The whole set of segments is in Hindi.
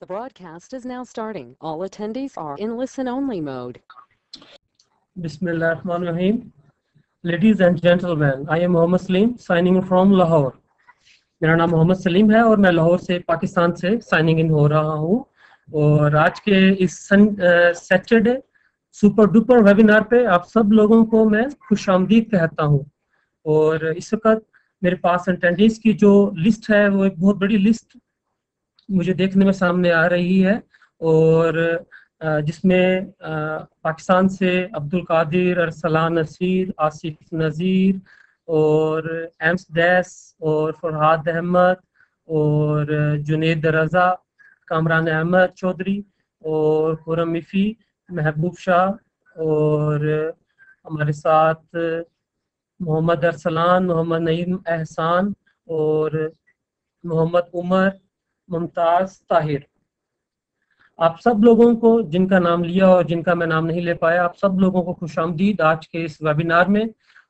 The broadcast is now starting. All attendees are in listen-only mode. Bismillahirrahmanirrahim. Ladies and gentlemen, I am Mohammed Salim signing from Lahore. मेरा नाम मोहम्मद सलीम है और मैं लाहौर से पाकिस्तान से साइनिंग इन हो रहा हूँ। और आज के इस सैटरडे सुपर डुपर वेबिनार पे आप सब लोगों को मैं खुशामदीद कहता हूँ। और इस वक्त मेरे पास अटेंडेंस की जो लिस्ट है वो एक बहुत बड़ी लिस्ट मुझे देखने में सामने आ रही है और जिसमें पाकिस्तान से अब्दुल कादिर, अरसलान नसीर, आसिफ नज़ीर और एम्स दैस और फरहाद अहमद और जुनेद रज़ा, कामरान अहमद चौधरी और खुरम मिफ़ी, महबूब शाह और हमारे साथ मोहम्मद अरसलान, मोहम्मद नईम एहसान और मोहम्मद उमर, मुमताज ताहिर। आप सब लोगों को जिनका नाम लिया और जिनका मैं नाम नहीं ले पाया, आप सब लोगों को खुशामदीद आज के इस वेबिनार में।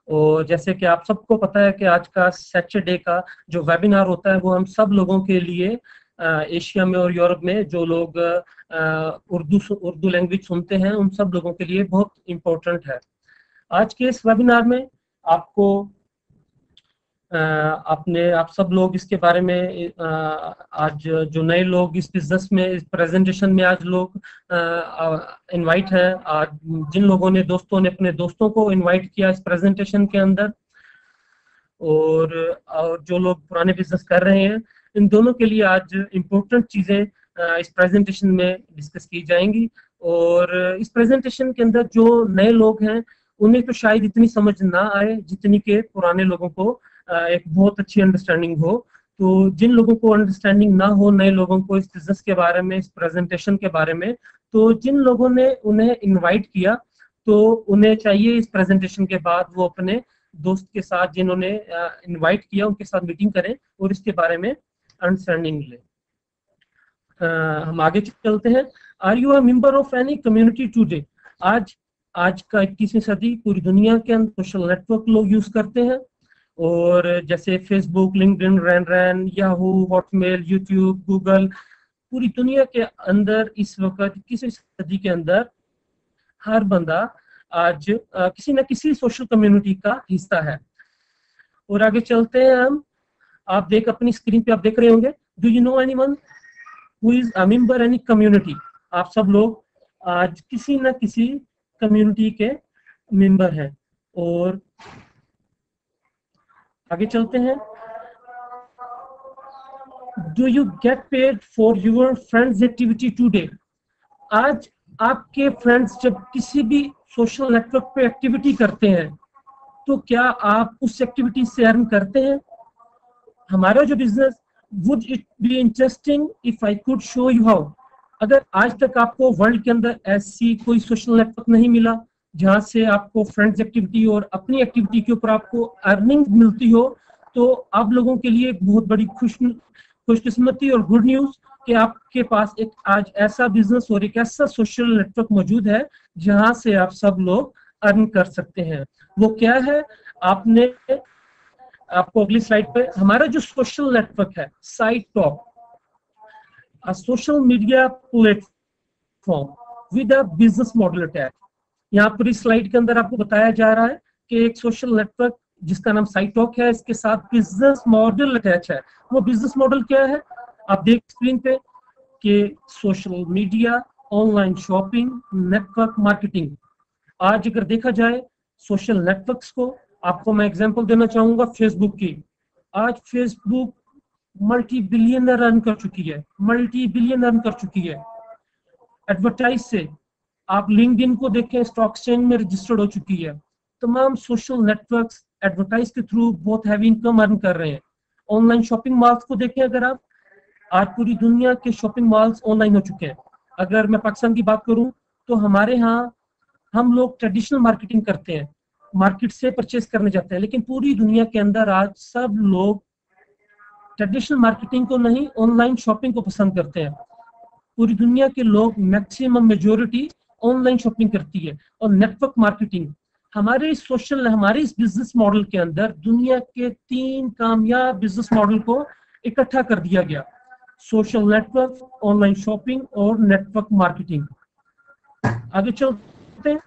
और जैसे कि आप सबको पता है कि आज का सैटरडे का जो वेबिनार होता है वो हम सब लोगों के लिए एशिया में और यूरोप में जो लोग उर्दू लैंग्वेज सुनते हैं उन सब लोगों के लिए बहुत इम्पोर्टेंट है। आज के इस वेबिनार में आपको आप सब लोग इसके बारे में आज जो नए लोग इस बिजनेस में इस प्रेजेंटेशन में आज लोग इनवाइट हैं, आज जिन लोगों ने दोस्तों ने अपने दोस्तों को इनवाइट किया इस प्रेजेंटेशन के अंदर और जो लोग पुराने बिजनेस कर रहे हैं, इन दोनों के लिए आज इम्पोर्टेंट चीजें इस प्रेजेंटेशन में डिस्कस की जाएंगी। और इस प्रेजेंटेशन के अंदर जो नए लोग हैं उन्हें तो शायद इतनी समझ ना आए जितनी के पुराने लोगों को एक बहुत अच्छी अंडरस्टैंडिंग हो। तो जिन लोगों को अंडरस्टैंडिंग ना हो नए लोगों को इस बिजनेस के बारे में, इस प्रेजेंटेशन के बारे में, तो जिन लोगों ने उन्हें इनवाइट किया तो उन्हें चाहिए इस प्रेजेंटेशन के बाद वो अपने दोस्त के साथ जिन्होंने इनवाइट किया उनके साथ मीटिंग करें और इसके बारे में अंडरस्टैंडिंग लें। हम आगे चलते हैं। Are you a member of any community today? आज का 21वीं सदी पूरी दुनिया के अंदर सोशल नेटवर्क लोग यूज करते हैं और जैसे फेसबुक, लिंक्डइन, रैन, याहू, हॉटमेल, यूट्यूब, गूगल, पूरी दुनिया के अंदर इस वक्त 21वीं सदी के अंदर हर बंदा आज किसी न किसी सोशल कम्युनिटी का हिस्सा है। और आगे चलते हैं हम। आप अपनी स्क्रीन पे आप देख रहे होंगे, do you know anyone who is a member any community? आप सब लोग आज किसी न किसी कम्युनिटी के मेंबर हैं। और आगे चलते हैं। Do you get paid for your friends activity today? आज आपके फ्रेंड्स जब किसी भी सोशल नेटवर्क पे एक्टिविटी करते हैं तो क्या आप उस एक्टिविटी से अर्न करते हैं? हमारा जो business, would it be interesting if I could show you how? अगर आज तक आपको वर्ल्ड के अंदर ऐसी कोई सोशल नेटवर्क नहीं मिला जहां से आपको फ्रेंड्स एक्टिविटी और अपनी एक्टिविटी के ऊपर आपको अर्निंग मिलती हो, तो आप लोगों के लिए एक बहुत बड़ी खुशकिस्मती और गुड न्यूज कि आपके पास एक आज ऐसा बिजनेस और एक ऐसा सोशल नेटवर्क मौजूद है जहां से आप सब लोग अर्न कर सकते हैं। वो क्या है? आपको अगली स्लाइड पे हमारा जो सोशल नेटवर्क है, site talk, a social media platform with a business model attached। यहाँ पूरी स्लाइड के अंदर आपको बताया जा रहा है कि एक सोशल नेटवर्क जिसका नाम साइट टॉक है, इसके साथ बिजनेस मॉडल अटैच है। वो बिजनेस मॉडल क्या है? आप देख स्क्रीन पे कि social media, online shopping, network marketing. आज अगर देखा जाए सोशल नेटवर्क्स को, आपको मैं एग्जांपल देना चाहूंगा फेसबुक की। आज फेसबुक मल्टी बिलियन अर्न कर चुकी है एडवर्टाइज से। आप लिंक्डइन को देखें, स्टॉक एक्सचेंज में रजिस्टर्ड हो चुकी है। तमाम सोशल नेटवर्क्स एडवर्टाइज के थ्रू बहुत हैवी इनकम अर्न कर रहे हैं। ऑनलाइन शॉपिंग मॉल्स को देखें अगर आप, आज पूरी दुनिया के शॉपिंग मॉल्स ऑनलाइन हो चुके हैं। अगर मैं पाकिस्तान की बात करूं तो हमारे यहाँ हम लोग ट्रेडिशनल मार्केटिंग करते हैं, मार्केट से परचेज करने जाते हैं, लेकिन पूरी दुनिया के अंदर आज सब लोग ट्रेडिशनल मार्केटिंग को नहीं, ऑनलाइन शॉपिंग को पसंद करते हैं। पूरी दुनिया के लोग मैक्सिमम मेजॉरिटी ऑनलाइन शॉपिंग करती है। और नेटवर्क मार्केटिंग हमारे इस बिजनेस मॉडल के अंदर दुनिया के 3 कामयाब बिजनेस मॉडल को इकट्ठा कर दिया गया। सोशल नेटवर्क, ऑनलाइन शॉपिंग और नेटवर्क मार्केटिंग। आगे चलते हैं।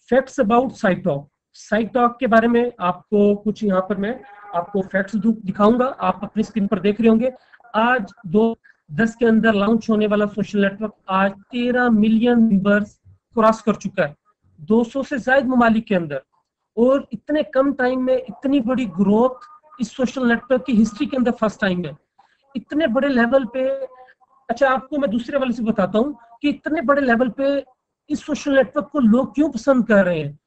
Facts about साइटॉक। साइटॉक के बारे में आपको कुछ यहाँ पर मैं आपको फैक्ट्स दिखाऊंगा, आप अपनी स्क्रीन पर देख रहे होंगे। आज 2010 के अंदर लॉन्च होने वाला सोशल नेटवर्क आज 13 मिलियन मेंबर्स क्रॉस कर चुका है 200 से ज्यादा ममालिक के अंदर, और इतने कम टाइम में इतनी बड़ी ग्रोथ इस सोशल नेटवर्क की हिस्ट्री के अंदर फर्स्ट टाइम है, इतने बड़े लेवल पे। अच्छा, आपको मैं दूसरे वाले से बताता हूँ कि इतने बड़े लेवल पे इस सोशल नेटवर्क को लोग क्यों पसंद कर रहे हैं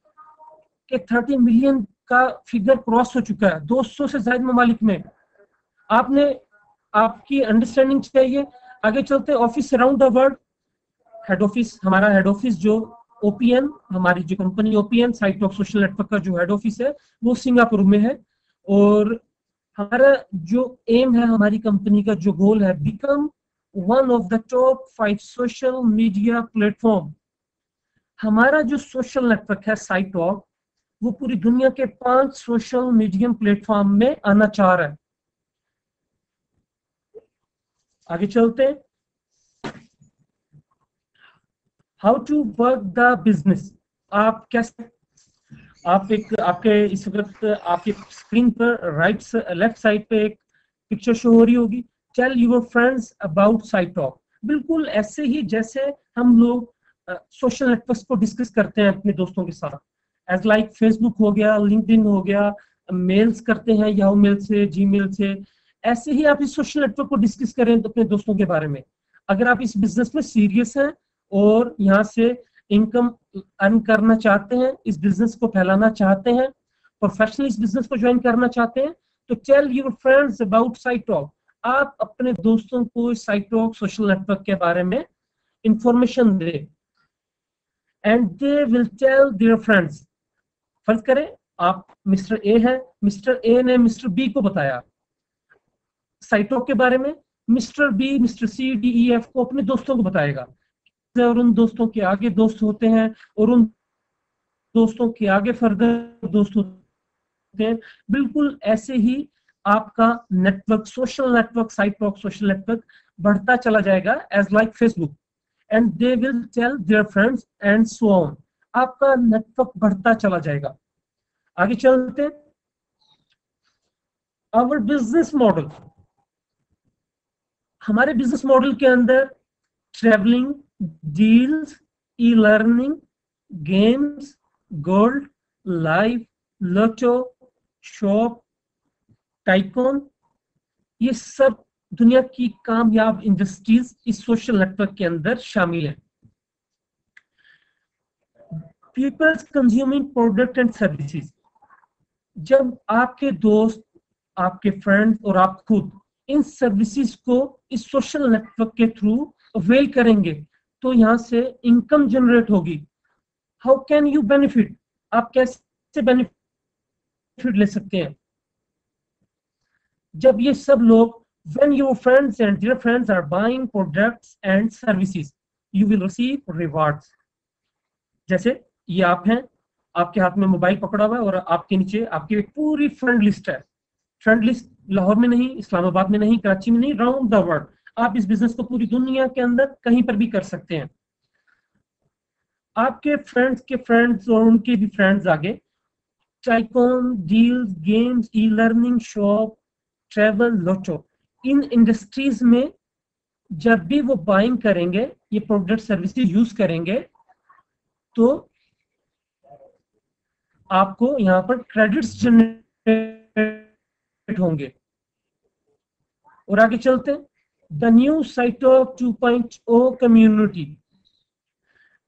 कि 30 मिलियन का फिगर क्रॉस हो चुका है 200 से ज्यादा ममालिक में। आपने आपकी अंडरस्टैंडिंग चाहिए। आगे चलते office around the world. Head office, हमारा हेड ऑफिस जो ओपीएन, हमारी जो कंपनी ओपीएन साइटॉक सोशल नेटवर्क का जो हेड ऑफिस है वो सिंगापुर में है, और हमारा जो एम है, हमारी कंपनी का जो गोल है, become one of the top 5 social media platform. हमारा जो सोशल नेटवर्क है साइटॉक, वो पूरी दुनिया के 5 सोशल मीडिया प्लेटफॉर्म में आना चाह रहा है। आगे चलते हैं। How to work the business. आप कैसे, आप एक आपके इस वक्त आपकी स्क्रीन पर लेफ्ट साइड पे एक पिक्चर शो हो रही होगी, टेल योर फ्रेंड्स अबाउट साइटॉक। बिल्कुल ऐसे ही जैसे हम लोग सोशल नेटवर्क्स को डिस्कस करते हैं अपने दोस्तों के साथ, एज लाइक फेसबुक हो गया, लिंक्डइन हो गया, मेल्स करते हैं याहू मेल से, जीमेल से, ऐसे ही आप इस सोशल नेटवर्क को डिस्कस करें अपने दोस्तों के बारे में। अगर आप इस बिजनेस में सीरियस हैं और यहाँ से इनकम अर्न करना चाहते हैं, इस बिजनेस को फैलाना चाहते हैं, प्रोफेशनल इस बिजनेस को ज्वाइन करना चाहते हैं, तो टेल योर फ्रेंड्स अबाउट साइटॉक। आप अपने दोस्तों को साइटॉक सोशल नेटवर्क के बारे में इंफॉर्मेशन दे, and they will tell their friends. फर्ज करें आप मिस्टर ए हैं, मिस्टर ए ने मिस्टर बी को बताया साइटॉक के बारे में, mister B mister C D E F को अपने दोस्तों को बताएगा, और उन दोस्तों के आगे दोस्त होते हैं, और उन दोस्तों के आगे फर्दर दोस्त होते हैं। बिल्कुल ऐसे ही आपका नेटवर्क, सोशल नेटवर्क, साइटॉक सोशल नेटवर्क बढ़ता चला जाएगा as like Facebook, and they will tell their friends and so on. आपका नेटवर्क बढ़ता चला जाएगा। आगे चलते हैं। Our business model. हमारे बिजनेस मॉडल के अंदर travelling, deals, e learning, games, gold, live, lotto, shop, tycoon, ये सब दुनिया की कामयाब इंडस्ट्रीज इस सोशल नेटवर्क के अंदर शामिल है। Peoples consuming product and services. जब आपके दोस्त, आपके फ्रेंड्स और आप खुद इन सर्विसेज को इस सोशल नेटवर्क के थ्रू अवेल करेंगे, तो यहां से इनकम जनरेट होगी। How can you benefit. आप कैसे बेनिफिट ले सकते हैं। जब ये सब लोग, when your friends and dear friends are buying products and services, you will receive rewards। जैसे ये आप हैं, आपके हाथ में मोबाइल पकड़ा हुआ है और आपके नीचे आपकी एक पूरी फ्रेंड लिस्ट है। फ्रेंड लिस्ट लाहौर में नहीं, इस्लामाबाद में नहीं, कराची में नहीं, राउंड द वर्ल्ड। आप इस बिजनेस को पूरी दुनिया के अंदर कहीं पर भी कर सकते हैं। आपके फ्रेंड्स के फ्रेंड्स और उनके भी फ्रेंड्स आगे tycoon, deals, games, e learning, shop, travel, lotto, इन इंडस्ट्रीज में जब भी वो बाइंग करेंगे, ये प्रोडक्ट सर्विसेज यूज करेंगे, तो आपको यहाँ पर क्रेडिट्स जनरेट होंगे। और आगे चलते हैं। द न्यू साइटॉक 2.0 कम्युनिटी।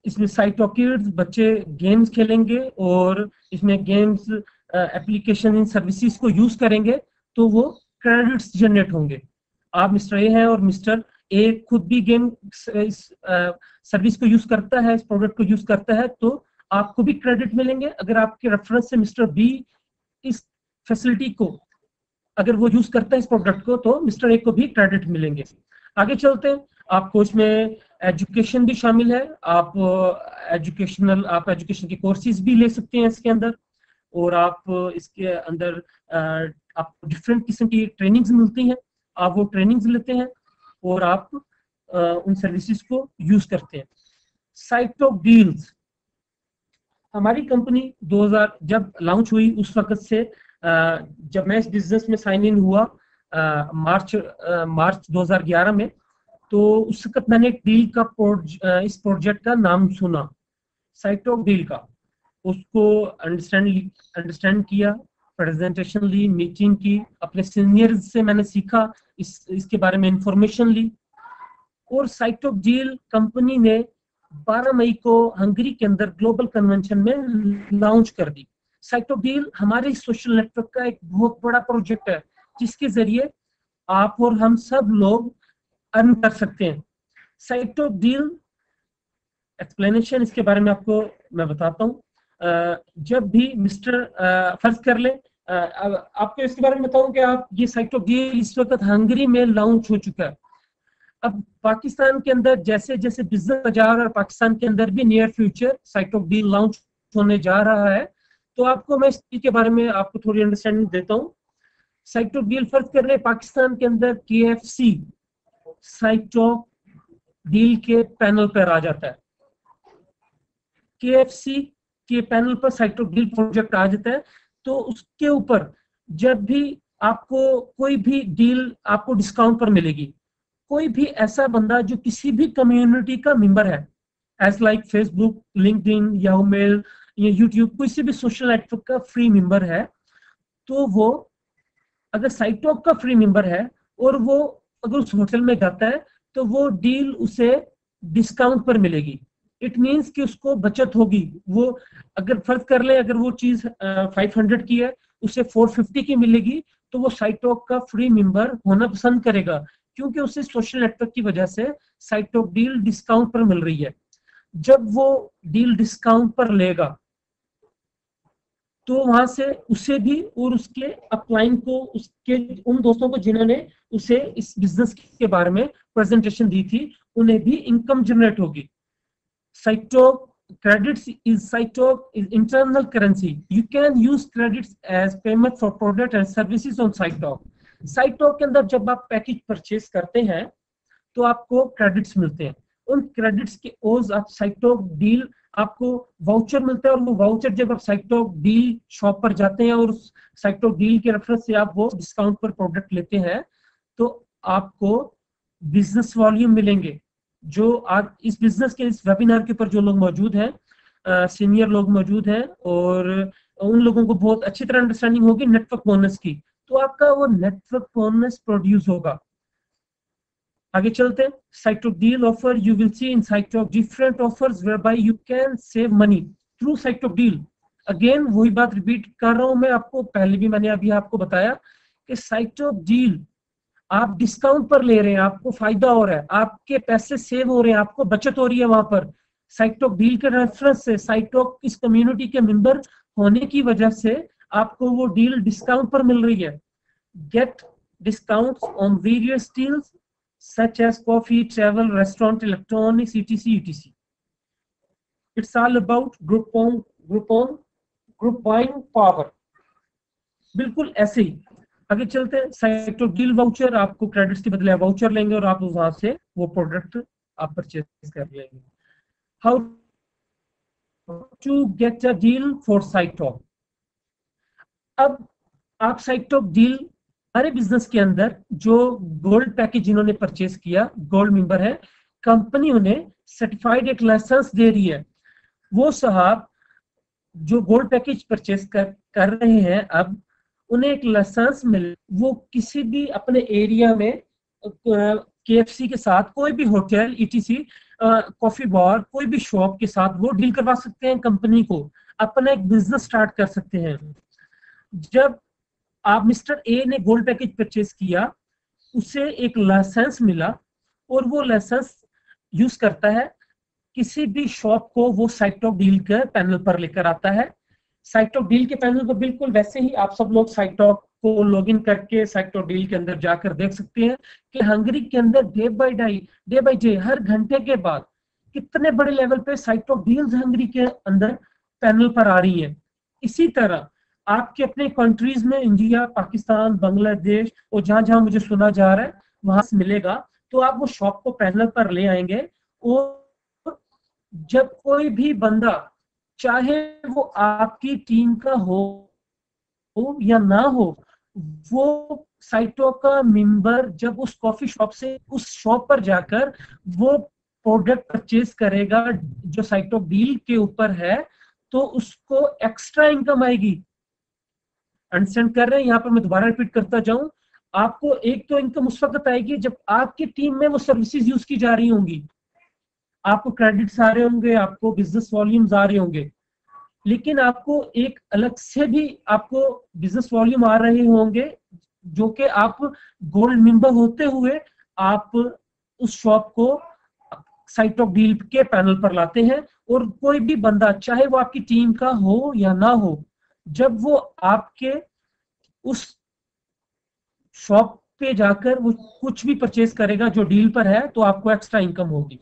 इसमें साइटॉक किड्स, बच्चे गेम्स खेलेंगे और इसमें गेम्स, एप्लीकेशन, इन सर्विसेज को यूज करेंगे, तो वो क्रेडिट्स जनरेट होंगे। आप मिस्टर ए हैं और मिस्टर ए खुद भी गेम सर्विस को यूज करता है, इस प्रोडक्ट को यूज करता है, तो आपको भी क्रेडिट मिलेंगे। अगर आपके रेफरेंस से मिस्टर बी इस फैसिलिटी को, अगर वो यूज करता है इस प्रोडक्ट को, तो मिस्टर ए को भी क्रेडिट मिलेंगे। आगे चलते हैं। आपको इसमें एजुकेशन भी शामिल है। आप एजुकेशन के कोर्सेज भी ले सकते हैं इसके अंदर, और आप इसके अंदर आपको डिफरेंट किस्म की ट्रेनिंग्स मिलती हैं, आप वो ट्रेनिंग्स लेते हैं और आप उन सर्विसेज को यूज करते हैं। साइटॉक डील्स, हमारी कंपनी 2000 जब लॉन्च हुई उस वक्त से जब मैं इस बिजनेस में साइन इन हुआ मार्च 2011 में, तो उस वक्त मैंने एक डील का इस प्रोजेक्ट का नाम सुना, साइटॉक डील का, उसको अंडरस्टैंड किया, प्रेजेंटेशन ली, मीटिंग की, अपने सीनियर्स से मैंने सीखा, इसके बारे में इंफॉर्मेशन ली, और साइटॉक डील कंपनी ने 12 मई को हंगरी के अंदर ग्लोबल कन्वेंशन में लॉन्च कर दी। साइटॉक डील हमारे सोशल नेटवर्क का एक बहुत बड़ा प्रोजेक्ट है, जिसके जरिए आप और हम सब लोग अर्न कर सकते हैं। साइटॉक डील एक्सप्लेनेशन इसके बारे में आपको मैं बताता हूँ। जब भी फर्ज कर ले, आपको इसके बारे में बताऊं कि आप ये साइटॉक डील इस वक्त हंगरी में लॉन्च हो चुका है। अब पाकिस्तान के अंदर जैसे जैसे बिजनेस बाजार और पाकिस्तान के अंदर भी नियर फ्यूचर साइटॉक डील लॉन्च होने जा रहा है, तो आपको मैं इस डील के बारे में आपको थोड़ी अंडरस्टैंडिंग देता हूँ। साइटॉक डील फर्ज कर रहे पाकिस्तान के अंदर KFC साइटॉक डील के पैनल पर आ जाता है, KFC के पैनल पर साइटॉक डील प्रोजेक्ट आ जाता है, तो उसके ऊपर जब भी आपको कोई भी डील आपको डिस्काउंट पर मिलेगी, कोई भी ऐसा बंदा जो किसी भी कम्युनिटी का मेंबर है, as like Facebook, LinkedIn, Yahoo mail या यूट्यूब, किसी भी सोशल नेटवर्क का फ्री मेंबर है, तो वो अगर साइटॉक का फ्री मेंबर है और वो अगर उस होटल में जाता है, तो वो डील उसे डिस्काउंट पर मिलेगी। इट मीन्स कि उसको बचत होगी। वो अगर फर्ज कर ले अगर वो चीज 500 की है, उसे 450 की मिलेगी, तो वो साइटॉक का फ्री मेंबर होना पसंद करेगा, क्योंकि उसे सोशल नेटवर्क की वजह से साइटॉक डील डिस्काउंट पर मिल रही है। जब वो डील डिस्काउंट पर लेगा, तो वहां से उसे भी और उसके अपलाइन को, उसके उन दोस्तों को जिन्होंने उसे इस बिजनेस के बारे में प्रेजेंटेशन दी थी, उन्हें भी इनकम जनरेट होगी। साइटॉक credits is Cytok is internal currency. You can use credits as payment for product and services on Cytok. Cytok के अंदर जब आप पैकेज परचेज करते हैं, तो आपको क्रेडिट्स मिलते हैं। उन क्रेडिट्स के ओज आप साइटॉक डील, आपको वाउचर मिलता है, और वो वाउचर जब आप साइटॉक डील शॉप पर जाते हैं और साइटॉक डील के रेफरेंस से आप वो डिस्काउंट पर प्रोडक्ट लेते हैं, तो आपको बिजनेस वॉल्यूम मिलेंगे। जो आज इस बिजनेस के इस वेबिनार के ऊपर जो लोग मौजूद हैं, सीनियर लोग मौजूद हैं, और उन लोगों को बहुत अच्छी तरह अंडरस्टैंडिंग होगी नेटवर्क बोनस की, तो आपका वो नेटवर्क बोनस प्रोड्यूस होगा। आगे चलते हैं। साइटॉक deal offer, you will see in साइटॉक different offers whereby you can save money through साइटॉक डील। अगेन वही बात रिपीट कर रहा हूं मैं आपको, पहले भी मैंने अभी आपको बताया कि साइटॉक डील आप डिस्काउंट पर ले रहे हैं, आपको फायदा हो रहा है, आपके पैसे सेव हो रहे हैं, आपको बचत हो रही है वहां पर। साइटॉक डील के रेफरेंस से, साइटॉक इस कम्युनिटी के मेंबर होने की वजह से आपको वो डील डिस्काउंट पर मिल रही है। Get discounts on various deals such as coffee, travel, restaurant, electronics, etc. It's all about group buying power. बिल्कुल ऐसे ही आगे चलते हैं। साइटॉक डील वाउचर, आपको क्रेडिट्स के बदले वाउचर लेंगे और आप वहां से वो प्रोडक्ट आप परचेज कर लेंगे। How to get a deal for साइटॉक। अब आप साइटॉक डील हमारे बिजनेस के अंदर जो गोल्ड पैकेज जिन्होंने परचेज किया, गोल्ड मेंबर है, कंपनी उन्हें सर्टिफाइड एक लाइसेंस दे रही है। वो साहब जो गोल्ड पैकेज परचेज कर रहे हैं, अब उन्हें एक लाइसेंस मिल, वो किसी भी अपने एरिया में KFC के साथ, कोई भी होटल ETC, कॉफी बार, कोई भी शॉप के साथ वो डील करवा सकते हैं, कंपनी को अपना एक बिजनेस स्टार्ट कर सकते हैं। जब आप मिस्टर ए ने गोल्ड पैकेज परचेज किया, उसे एक लाइसेंस मिला, और वो लाइसेंस यूज करता है, किसी भी शॉप को वो साइटॉक डील के पैनल पर लेकर आता है। साइटॉक डील के पैनल पर बिल्कुल वैसे ही आप सब लोग साइटॉक को लॉगिन करके साइटॉक डील के अंदर जाकर देख सकते हैं कि हंगरी के अंदर डे बाय डे हर घंटे के बाद कितने बड़े लेवल पे साइटॉक डील्स हंगरी के अंदर पैनल पर आ रही है। इसी तरह आपके अपने कंट्रीज में, इंडिया, पाकिस्तान, बांग्लादेश और जहां जहां मुझे सुना जा रहा है वहां से मिलेगा, तो आप वो शॉप को पैनल पर ले आएंगे। और जब कोई भी बंदा, चाहे वो आपकी टीम का हो या ना हो, वो साइटो का मेंबर जब उस कॉफी शॉप से उस शॉप पर जाकर वो प्रोडक्ट परचेज करेगा जो साइटो डील के ऊपर है, तो उसको एक्स्ट्रा इनकम आएगी। अंडरस्टैंड कर रहे हैं? यहाँ पर मैं दोबारा रिपीट करता जाऊं, आपको एक तो इनकम उस वक्त आएगी जब आपकी टीम में वो सर्विसेज यूज की जा रही होंगी, आपको क्रेडिट्स आ रहे होंगे, आपको बिजनेस वॉल्यूम्स आ रहे होंगे, लेकिन आपको एक अलग से भी आपको बिजनेस वॉल्यूम आ रहे होंगे जो कि आप गोल्ड मेंबर होते हुए आप उस शॉप को साइट ऑफ डील के पैनल पर लाते हैं। और कोई भी बंदा, चाहे वो आपकी टीम का हो या ना हो, जब वो आपके उस शॉप पे जाकर वो कुछ भी परचेज करेगा जो डील पर है, तो आपको एक्स्ट्रा इनकम होगी।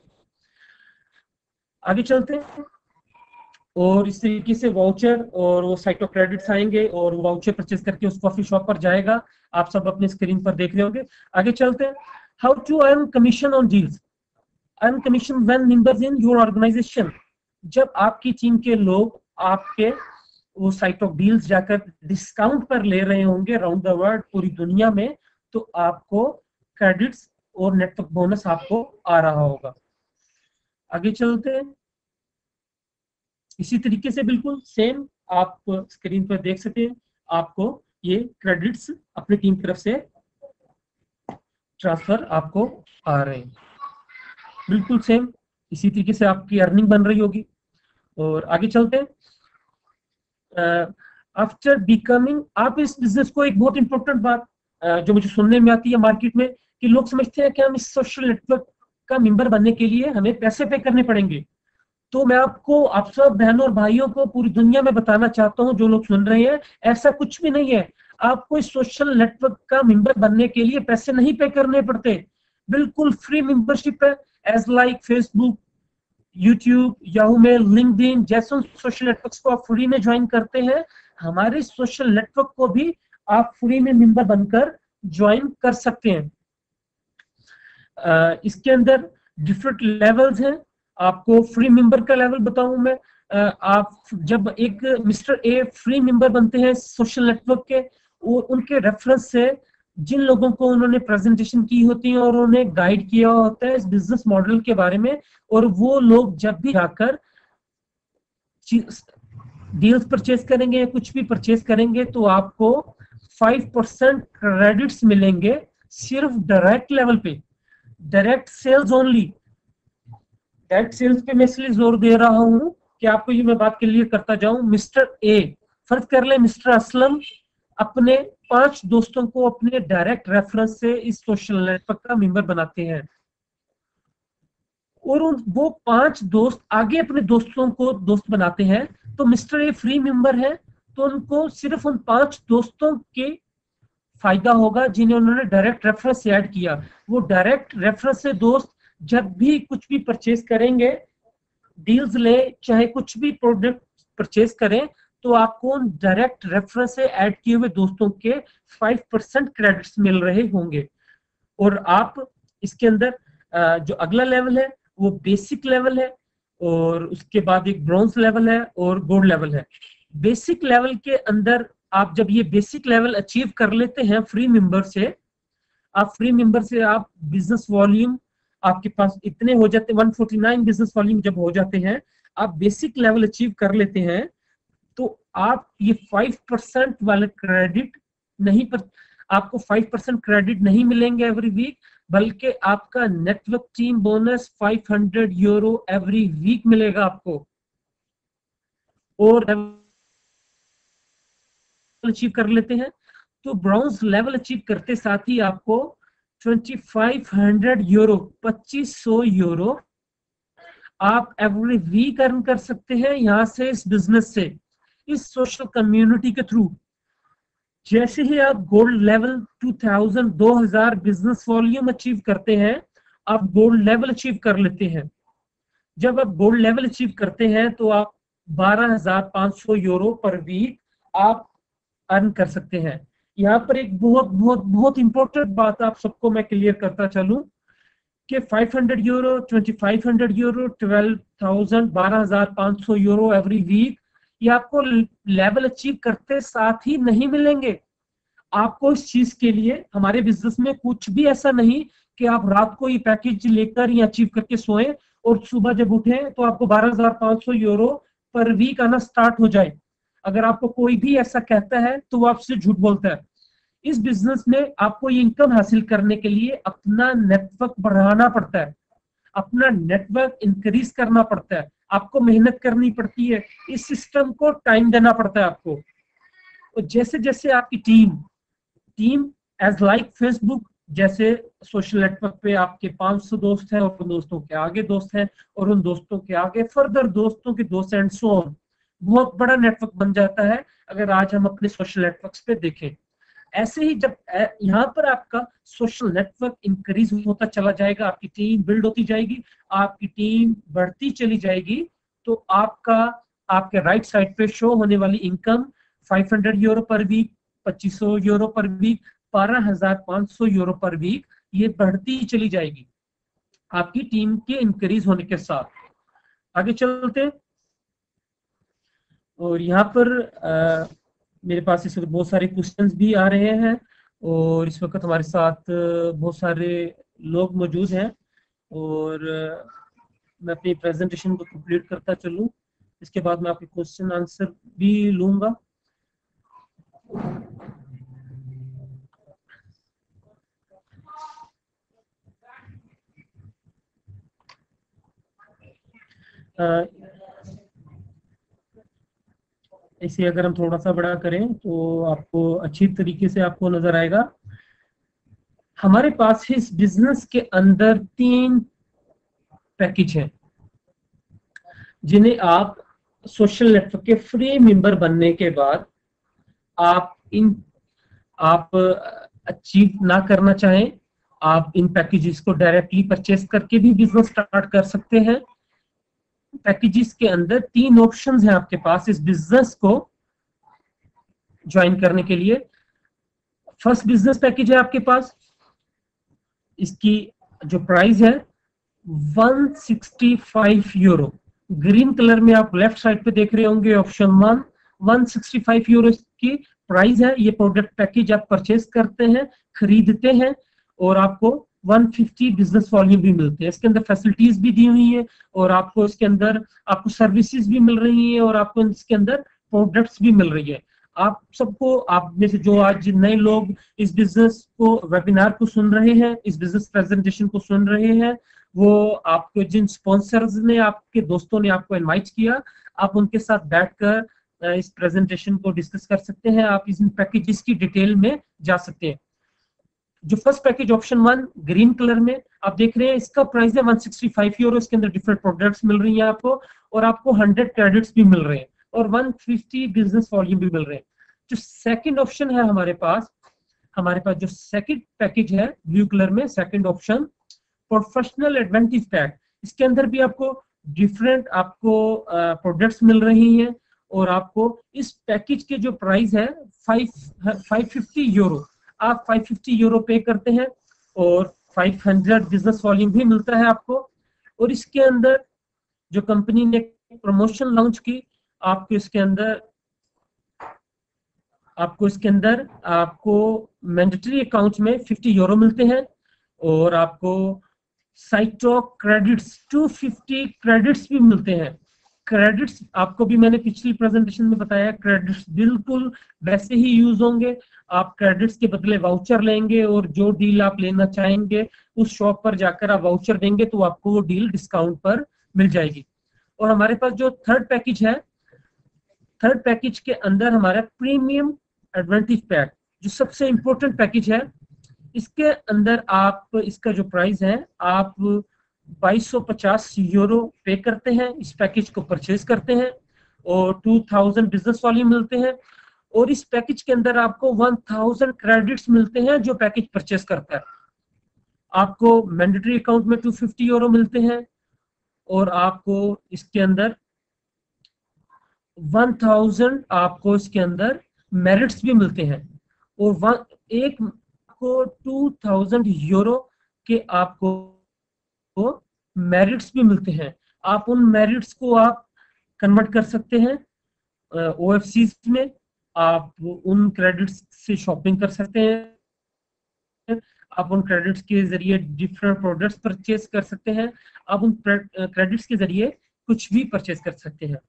आगे चलते हैं। और इस तरीके से वाउचर और वो साइट ऑफ क्रेडिट्स आएंगे और वो वाउचर परचेज करके उस कॉफी शॉप पर जाएगा। आप सब अपने स्क्रीन पर देख रहे होंगे। आगे चलते हैं। How to earn commission on deals. Earn commission when members in your organisation. जब आपकी टीम के लोग आपके वो साइट ऑफ डील्स जाकर डिस्काउंट पर ले रहे होंगे अराउंड द वर्ल्ड, पूरी दुनिया में, तो आपको क्रेडिट्स और नेटवर्क बोनस आपको आ रहा होगा। आगे चलते हैं। इसी तरीके से बिल्कुल सेम आप स्क्रीन पर देख सकते हैं, आपको ये क्रेडिट्स अपनी टीम की तरफ से ट्रांसफर आपको आ रहे हैं। बिल्कुल सेम इसी तरीके से आपकी अर्निंग बन रही होगी। और आगे चलते हैं। आफ्टर बिकमिंग, आप इस बिजनेस को, एक बहुत इंपॉर्टेंट बात जो मुझे सुनने में आती है मार्केट में, कि लोग समझते हैं कि हम इस सोशल नेटवर्क का मेंबर बनने के लिए हमें पैसे पे करने पड़ेंगे। तो मैं आपको, आप सब बहनों और भाइयों को पूरी दुनिया में बताना चाहता हूं, जो लोग सुन रहे हैं, ऐसा कुछ भी नहीं है। आपको इस सोशल नेटवर्क का मेंबर बनने के लिए पैसे नहीं पे करने पड़ते, बिल्कुल फ्री मेंबरशिप है। As like Facebook, YouTube, Yahoo mail, LinkedIn जैसे सोशल नेटवर्क्स को आप फ्री में ज्वाइन करते हैं, हमारे सोशल नेटवर्क को भी आप फ्री में मेंबर बनकर ज्वाइन कर सकते हैं। इसके अंदर डिफरेंट लेवल्स हैं। आपको फ्री मेंबर का लेवल बताऊं मैं। आप जब एक मिस्टर ए फ्री मेंबर बनते हैं सोशल नेटवर्क के, और उनके रेफरेंस से जिन लोगों को उन्होंने प्रेजेंटेशन की होती है और उन्हें गाइड किया होता है इस बिजनेस मॉडल के बारे में, और वो लोग जब भी जाकर डील्स परचेज करेंगे या कुछ भी परचेज करेंगे, तो आपको 5% क्रेडिट्स मिलेंगे सिर्फ डायरेक्ट लेवल पे, direct sales only. Direct sales पे मैं इसलिए जोर दे रहा हूं कि आपको ये मैं बात क्लियर करता जाऊं। मिस्टर ए, फर्ज कर ले मिस्टर असलम अपने 5 दोस्तों को अपने डायरेक्ट रेफरेंस से इस सोशल नेटवर्क का मेंबर बनाते हैं, और वो 5 दोस्त आगे अपने दोस्तों को दोस्त बनाते हैं। तो मिस्टर ए फ्री मेंबर है, तो उनको सिर्फ उन 5 दोस्तों के फायदा होगा जिन्हें उन्होंने डायरेक्ट रेफरेंस से ऐड किया। वो डायरेक्ट रेफरेंस से दोस्त जब भी कुछ भी परचेज करेंगे, डील्स ले, चाहे कुछ भी प्रोडक्ट परचेज करें, तो आपको डायरेक्ट रेफरेंस से ऐड किए हुए दोस्तों के 5% क्रेडिट्स मिल रहे होंगे। और आप इसके अंदर जो अगला लेवल है वो बेसिक लेवल है, और उसके बाद एक ब्रॉन्ज लेवल है और गोल्ड लेवल है। बेसिक लेवल के अंदर आप जब ये बेसिक लेवल अचीव कर लेते हैं फ्री मेंबर से, आप बिजनेस वॉल्यूम आपके पास इतने हो जाते हैं, 149 बिजनेस वॉल्यूम जब हो जाते हैं, आप बेसिक लेवल अचीव कर लेते हैं, तो आप ये 5% वाले क्रेडिट नहीं पर, आपको 5% क्रेडिट नहीं मिलेंगे एवरी वीक, बल्कि आपका network team bonus 500 euro every week मिलेगा आपको। और अचीव कर लेते हैं तो ब्रॉन्ज लेवल अचीव करते साथ ही आपको 2500 यूरो, 2500 यूरो आप एवरी वीक अर्न कर सकते हैं यहां से, इस बिजनेस से, इस सोशल कम्युनिटी के थ्रू। जैसे ही आप gold level 2000 business volume achieve करते हैं, आप गोल्ड लेवल अचीव कर लेते हैं। जब आप गोल्ड लेवल अचीव करते हैं तो आप 12,500 यूरो पर वीक आप अर्न कर सकते हैं। यहाँ पर एक बहुत बहुत बहुत इंपॉर्टेंट बात आप सबको मैं क्लियर करता चलूं कि 500 euro, 2500 euro, 12,000, 12,500 euro every week, ये आपको लेवल अचीव करते साथ ही नहीं मिलेंगे। आपको इस चीज के लिए हमारे बिजनेस में कुछ भी ऐसा नहीं कि आप रात को ये पैकेज लेकर या अचीव करके सोए और सुबह जब उठे तो आपको 12,500 यूरो पर वीक आना स्टार्ट हो जाए। अगर आपको कोई भी ऐसा कहता है तो वो आपसे झूठ बोलता है। इस बिजनेस में आपको ये इनकम हासिल करने के लिए अपना नेटवर्क बढ़ाना पड़ता है, अपना नेटवर्क इंक्रीज करना पड़ता है, आपको मेहनत करनी पड़ती है, इस सिस्टम को टाइम देना पड़ता है आपको। और जैसे जैसे आपकी टीम एज लाइक फेसबुक जैसे सोशल नेटवर्क पे आपके 500 दोस्त हैं और उन दोस्तों के आगे दोस्त हैं और उन दोस्तों के आगे फर्दर दोस्तों के दोस्त एंड सो ऑन, बहुत बड़ा नेटवर्क बन जाता है अगर आज हम अपने सोशल नेटवर्क्स पे देखें। ऐसे ही जब यहाँ पर आपका सोशल नेटवर्क इंक्रीज होता चला जाएगा, आपकी टीम बिल्ड होती जाएगी, आपकी टीम बढ़ती चली जाएगी, तो आपके राइट साइड पे शो होने वाली income 500 euro per week, 2500 euro per week, 12,500 euro per week, ये बढ़ती चली जाएगी आपकी टीम के इंक्रीज होने के साथ। आगे चलते हैं। और यहाँ पर मेरे पास इस वक्त बहुत सारे क्वेश्चंस भी आ रहे हैं और इस वक्त हमारे साथ बहुत सारे लोग मौजूद हैं और मैं अपनी प्रेजेंटेशन को कंप्लीट करता चलूँ, इसके बाद मैं आपके क्वेश्चन आंसर भी लूंगा। इसे अगर हम थोड़ा सा बड़ा करें तो आपको अच्छी तरीके से आपको नजर आएगा। हमारे पास इस बिजनेस के अंदर 3 पैकेज हैं जिन्हें आप सोशल नेटवर्क के फ्री मेंबर बनने के बाद आप अचीव ना करना चाहें, आप इन पैकेजेस को डायरेक्टली परचेस करके भी बिजनेस स्टार्ट कर सकते हैं। पैकेजेस के अंदर 3 ऑप्शंस हैं आपके पास इस बिजनेस को ज्वाइन करने के लिए। फर्स्ट बिजनेस पैकेज है आपके पास, इसकी जो प्राइस है 165 यूरो, ग्रीन कलर में आप लेफ्ट साइड पे देख रहे होंगे ऑप्शन 1, 165 यूरो की प्राइस है। ये प्रोडक्ट पैकेज आप परचेस करते हैं, खरीदते हैं और आपको 150 बिजनेस वॉल्यूम भी मिलते हैं। इसके अंदर फैसिलिटीज भी दी हुई है और आपको इसके अंदर आपको सर्विसेज भी मिल रही है और आपको इसके अंदर प्रोडक्ट्स भी मिल रही है। आप सबको, आप में से जो आज नए लोग इस बिजनेस को वेबिनार को सुन रहे हैं, इस बिजनेस प्रेजेंटेशन को सुन रहे हैं, वो आपको जिन स्पॉन्सर्स ने, आपके दोस्तों ने आपको इनवाइट किया, आप उनके साथ बैठकर इस प्रेजेंटेशन को डिस्कस कर सकते हैं, आप इन पैकेजेस की डिटेल में जा सकते हैं। जो first package option 1 green colour में आप देख रहे हैं, इसका प्राइस है 165 यूरो। इसके अंदर डिफरेंट प्रोडक्ट्स मिल रही हैं आपको और आपको 100 क्रेडिट्स भी मिल रहे हैं और 150 बिजनेस वॉल्यूम भी मिल रहे हैं। जो सेकंड ऑप्शन है हमारे पास जो सेकंड पैकेज है ब्लू कलर में, second option professional advantage pack, इसके अंदर भी आपको डिफरेंट प्रोडक्ट्स मिल रही हैं और आपको इस पैकेज के जो प्राइस है 550 यूरो, आप 550 यूरो पे करते हैं और 500 बिजनेस वॉल्यूम भी मिलता है आपको। और इसके अंदर जो कंपनी ने प्रमोशन लॉन्च की, आपको इसके अंदर मैंडेटरी अकाउंट में 50 यूरो मिलते हैं और आपको साइटो क्रेडिट्स 250 क्रेडिट्स भी मिलते हैं। क्रेडिट्स आपको भी मैंने पिछली प्रेजेंटेशन में बताया, क्रेडिट्स बिल्कुल वैसे ही यूज होंगे। आप क्रेडिट्स के बदले वाउचर लेंगे और जो डील आप लेना चाहेंगे उस शॉप पर जाकर आप वाउचर देंगे तो आपको वो डील डिस्काउंट पर मिल जाएगी। और हमारे पास जो थर्ड पैकेज है, थर्ड पैकेज के अंदर हमारा प्रीमियम एडवांटेज पैक, जो सबसे इंपॉर्टेंट पैकेज है, इसके अंदर आप इसका जो प्राइस है आप 2250 यूरो पे करते हैं, इस पैकेज को परचेज करते हैं और 2000 बिजनेस वॉल्यूम मिलते हैं और इस पैकेज के अंदर आपको 1000 क्रेडिट्स मिलते हैं जो पैकेज परचेज करता है। आपको मैंडेटरी अकाउंट में 250 यूरो मिलते हैं और आपको इसके अंदर 1000 आपको इसके अंदर मेरिट्स भी मिलते हैं, और एक को 2000 यूरो के आपको मेरिट्स भी मिलते हैं। आप उन मेरिट्स को आप कन्वर्ट कर सकते हैं OFCs में, आप उन क्रेडिट्स से शॉपिंग कर सकते हैं, आप उन क्रेडिट्स के जरिए डिफरेंट प्रोडक्ट्स परचेज कर सकते हैं, आप उन क्रेडिट्स के जरिए कुछ भी परचेज कर सकते हैं।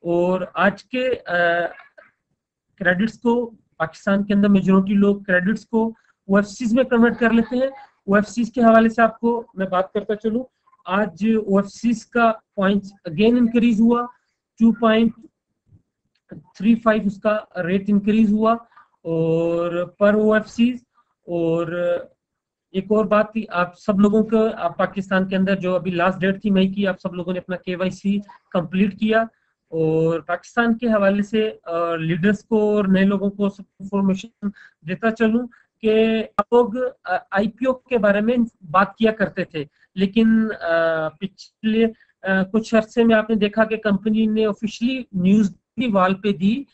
और आज के क्रेडिट्स को पाकिस्तान के अंदर मेजोरिटी लोग क्रेडिट्स को OFCs में कन्वर्ट कर लेते हैं। OFCs के हवाले से आपको मैं बात करता चलूं, आज OFCs का पॉइंट्स अगेन इंक्रीज हुआ, 2.35 उसका रेट इंक्रीज हुआ और पर OFCs। और एक और बात थी, आप सब लोगों को, आप पाकिस्तान के अंदर जो अभी लास्ट डेट थी मई की, आप सब लोगों ने अपना KYC कंप्लीट किया। और पाकिस्तान के हवाले से लीडर्स को और नए लोगों को सब इंफॉर्मेशन देता चलूं कि आप लोग IPO के बारे में बात किया करते थे, लेकिन पिछले कुछ अरसे में आपने देखा कि कंपनी ने ऑफिशियली न्यूज भी वाल पे दी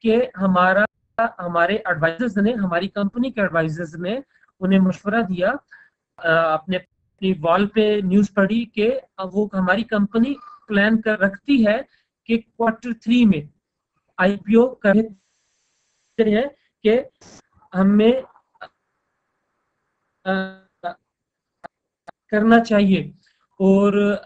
कि हमारे एडवाइजर्स ने, हमारी कंपनी के एडवाइजर्स ने उन्हें मशवरा दिया, आपने अपनी वॉल पे न्यूज पढ़ी कि वो हमारी कंपनी प्लान कर रखती है कि Q3 में IPO करते हैं, कि हमें करना चाहिए। और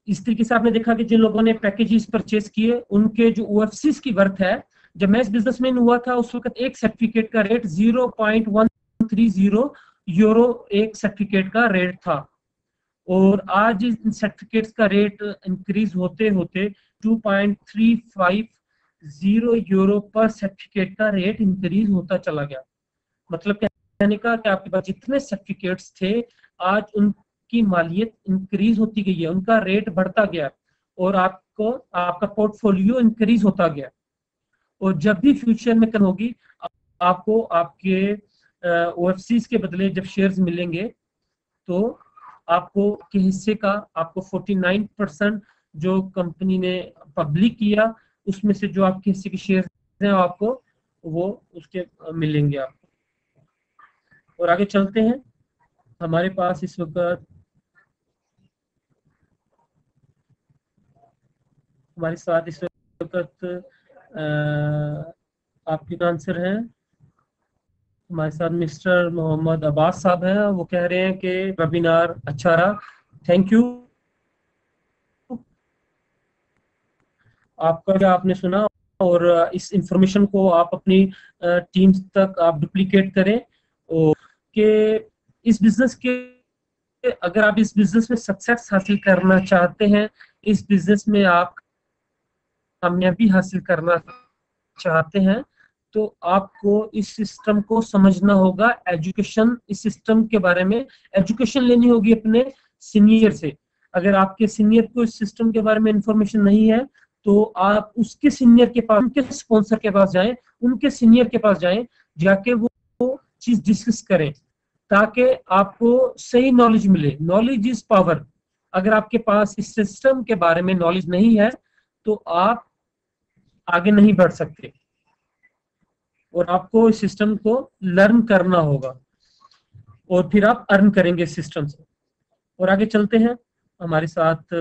इस तरीके से आपने देखा कि जिन लोगों ने पैकेजेस परचेज किए उनके जो OFCs की वर्थ है, जब मैं इस बिजनेसमैन हुआ था उस वक्त एक सर्टिफिकेट का रेट 0.130 यूरो एक सर्टिफिकेट का रेट था, और आज इन सर्टिफिकेट्स का रेट इंक्रीज होते होते 2.350 यूरो पर सर्टिफिकेट का रेट इंक्रीज होता चला गया। मतलब कहने का कि आपके पास जितने सर्टिफिकेट्स थे, आज उनकी मालियत इंक्रीज होती गई है, उनका रेट बढ़ता गया और आपका पोर्टफोलियो इंक्रीज होता गया। और जब भी फ्यूचर में कम होगी, आपको आपके OFCs के बदले जब शेयर्स मिलेंगे तो आपको के हिस्से का आपको 49% जो कंपनी ने पब्लिक किया उसमें से जो आपके हिस्से के शेयर हैं आपको वो उसके मिलेंगे आपको। और आगे चलते हैं, हमारे पास इस वक्त हमारे साथ इस वक्त आपके आंसर हैं, हमारे साथ मिस्टर मोहम्मद अब्बास साहब हैं। वो कह रहे हैं कि वेबिनार अच्छा रहा, थैंक यू। आपका जो आपने सुना और इस इंफॉर्मेशन को आप अपनी टीम्स तक आप डुप्लीकेट करें, और कि इस बिजनेस के, अगर आप इस बिजनेस में सक्सेस हासिल करना चाहते हैं, इस बिजनेस में आप कामयाबी हासिल करना चाहते हैं, तो आपको इस सिस्टम को समझना होगा। एजुकेशन, इस सिस्टम के बारे में एजुकेशन लेनी होगी अपने सीनियर से। अगर आपके सीनियर को इस सिस्टम के बारे में इंफॉर्मेशन नहीं है तो आप उसके सीनियर के पास, उनके स्पॉन्सर के पास जाएं, उनके सीनियर के पास जाएं, जाके वो चीज डिस्कस करें ताकि आपको सही नॉलेज मिले। Knowledge is power. अगर आपके पास इस सिस्टम के बारे में नॉलेज नहीं है तो आप आगे नहीं बढ़ सकते, और आपको इस सिस्टम को लर्न करना होगा और फिर आप अर्न करेंगे इस सिस्टम से। और आगे चलते हैं, हमारे साथ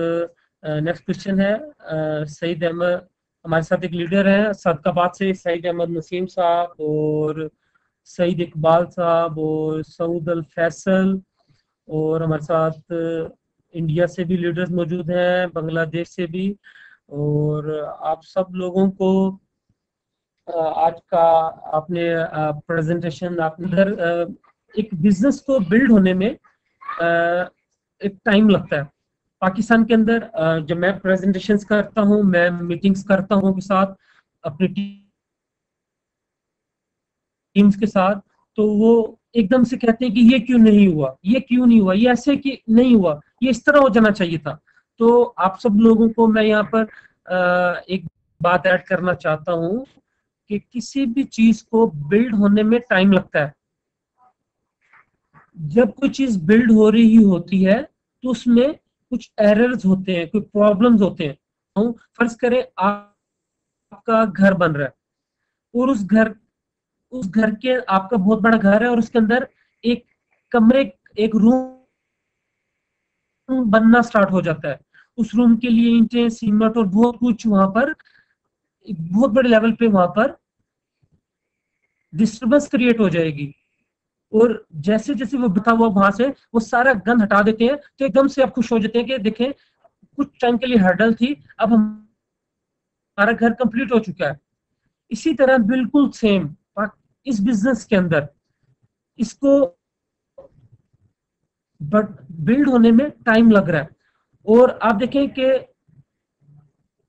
नेक्स्ट क्वेश्चन है सईद अहमद, हमारे साथ एक लीडर है सदकाबाद से, सईद अहमद नसीम साहब और सईद इकबाल साहब और सऊद अल फैसल, और हमारे साथ इंडिया से भी लीडर्स मौजूद हैं, बांग्लादेश से भी। और आप सब लोगों को आज का आपने प्रेजेंटेशन, आपने इधर एक बिजनेस को बिल्ड होने में एक टाइम लगता है। पाकिस्तान के अंदर जब मैं प्रेजेंटेशंस करता हूँ, मैं मीटिंग्स करता हूँ के साथ अपनी टीम्स के साथ, तो वो एकदम से कहते हैं कि ये क्यों नहीं हुआ, ये क्यों नहीं हुआ, ये ऐसे कि नहीं हुआ, ये इस तरह हो जाना चाहिए था। तो आप सब लोगों को मैं यहाँ पर एक बात ऐड करना चाहता हूँ कि किसी भी चीज को बिल्ड होने में टाइम लगता है। जब कोई चीज बिल्ड हो रही होती है तो उसमें कुछ एरर्स होते हैं, कोई प्रॉब्लम्स होते हैं। फर्ज करें आपका घर बन रहा है, और उस घर के आपका बहुत बड़ा घर है और उसके अंदर एक कमरे एक रूम बनना स्टार्ट हो जाता है। उस रूम के लिए ईंटें सीमेंट और बहुत कुछ वहां पर बहुत बड़े लेवल पे वहां पर डिस्टर्बेंस क्रिएट हो जाएगी। और जैसे जैसे वो बिता हुआ वहां से वो सारा गंद हटा देते हैं तो एकदम से आप खुश हो जाते हैं कि देखें कुछ टाइम के लिए हर्डल थी, अब हमारा घर कंप्लीट हो चुका है। इसी तरह बिल्कुल सेम इस बिजनेस के अंदर इसको बिल्ड होने में टाइम लग रहा है। और आप देखें कि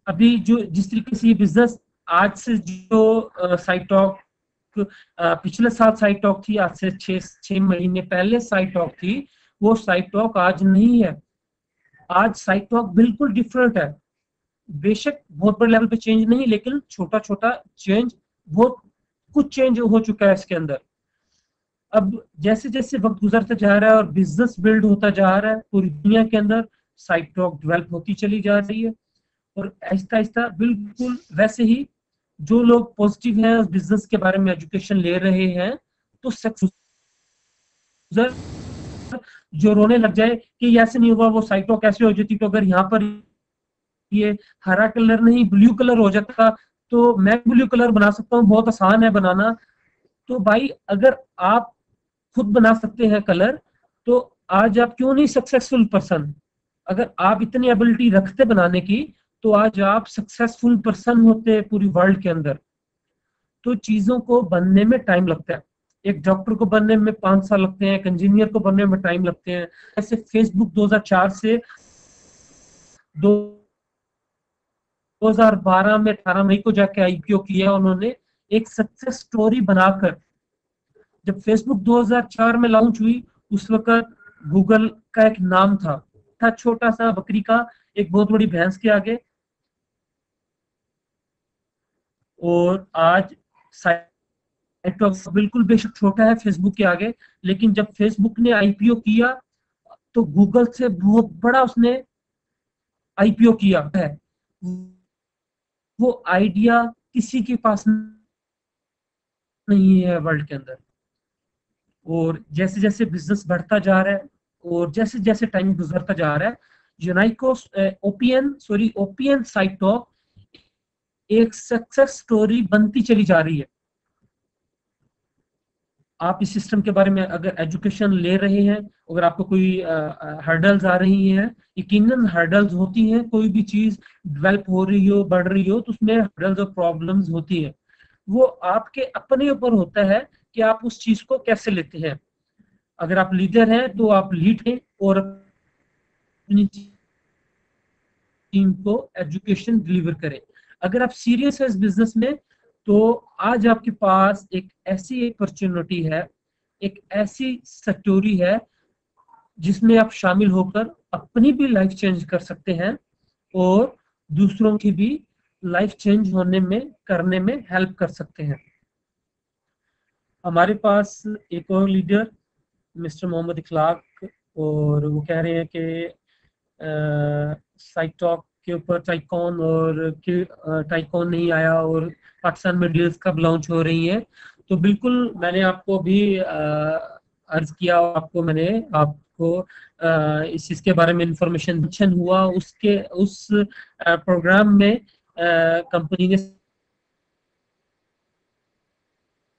अभी जो जिस तरीके से ये बिजनेस आज से जो साइट टॉक पिछले साल साइट टॉक थी, आज से 6 महीने पहले साइट टॉक थी, वो साइट टॉक आज नहीं है। आज साइट टॉक बिल्कुल डिफरेंट है। बेशक बहुत बड़े लेवल पे चेंज नहीं, लेकिन छोटा छोटा चेंज, बहुत कुछ चेंज हो चुका है इसके अंदर। अब जैसे जैसे वक्त गुजरता जा रहा है और बिजनेस बिल्ड होता जा रहा है पूरी दुनिया के अंदर, साइट टॉक डेवलप होती चली जा रही है। और आहिस्ता आहिस्ता बिल्कुल वैसे ही जो लोग पॉजिटिव हैं उस बिजनेस के बारे में एजुकेशन ले रहे हैं, तो सक्सेस जो रोने लग जाए कि ऐसे नहीं हुआ, वो साइटो कैसे हो जाती, तो अगर यहाँ पर ये हरा कलर नहीं ब्लू कलर हो जाता तो मैं ब्लू कलर बना सकता हूँ, बहुत आसान है बनाना। तो भाई अगर आप खुद बना सकते हैं कलर, तो आज आप क्यों नहीं सक्सेसफुल पर्सन। अगर आप इतनी एबिलिटी रखते बनाने की, तो आज आप सक्सेसफुल पर्सन होते पूरी वर्ल्ड के अंदर। तो चीजों को बनने में टाइम लगता है। एक डॉक्टर को बनने में 5 साल लगते हैं, एक इंजीनियर को बनने में टाइम लगते हैं। ऐसे फेसबुक 2004 से 2012 में 18 मई को जाके आईपीओ किया उन्होंने, एक सक्सेस स्टोरी बनाकर। जब फेसबुक 2004 में लॉन्च हुई, उस वक्त गूगल का एक नाम था छोटा सा बकरी का एक बहुत बड़ी भैंस के आगे। और आज साइट बिल्कुल बेशक छोटा है फेसबुक के आगे, लेकिन जब फेसबुक ने आईपीओ किया तो गूगल से बहुत बड़ा उसने आईपीओ किया है। वो आइडिया किसी के पास नहीं है वर्ल्ड के अंदर। और जैसे जैसे बिजनेस बढ़ता जा रहा है और जैसे जैसे टाइम गुजरता जा रहा है, यूनाइको ओपीएन साइट टॉक एक सक्सेस स्टोरी बनती चली जा रही है। आप इस सिस्टम के बारे में अगर एजुकेशन ले रहे हैं, अगर आपको कोई हर्डल्स आ रही हैं, यकीनन हर्डल्स होती हैं, कोई भी चीज डेवलप हो रही हो बढ़ रही हो तो उसमें हर्डल्स और प्रॉब्लम्स होती है। वो आपके अपने ऊपर होता है कि आप उस चीज को कैसे लेते हैं। अगर आप लीडर हैं तो आप लीड हैं और अपनी टीम को एजुकेशन डिलीवर करें। अगर आप सीरियस है इस बिजनेस में, तो आज आपके पास एक ऐसी अपॉर्चुनिटी है, एक ऐसी स्टोरी है जिसमें आप शामिल होकर अपनी भी लाइफ चेंज कर सकते हैं और दूसरों की भी लाइफ चेंज होने में करने में हेल्प कर सकते हैं। हमारे पास एक और लीडर मिस्टर मोहम्मद इखलाक, और वो कह रहे हैं कि साइट टॉक के ऊपर टाइकॉन और टाइकॉन नहीं आया और पाकिस्तान में डील्स कब लॉन्च हो रही हैं। तो बिल्कुल मैंने आपको भी अर्ज किया, आपको मैंने आपको इस चीज के बारे में इंफॉर्मेशन मेंशन हुआ उसके उस प्रोग्राम में कंपनी ने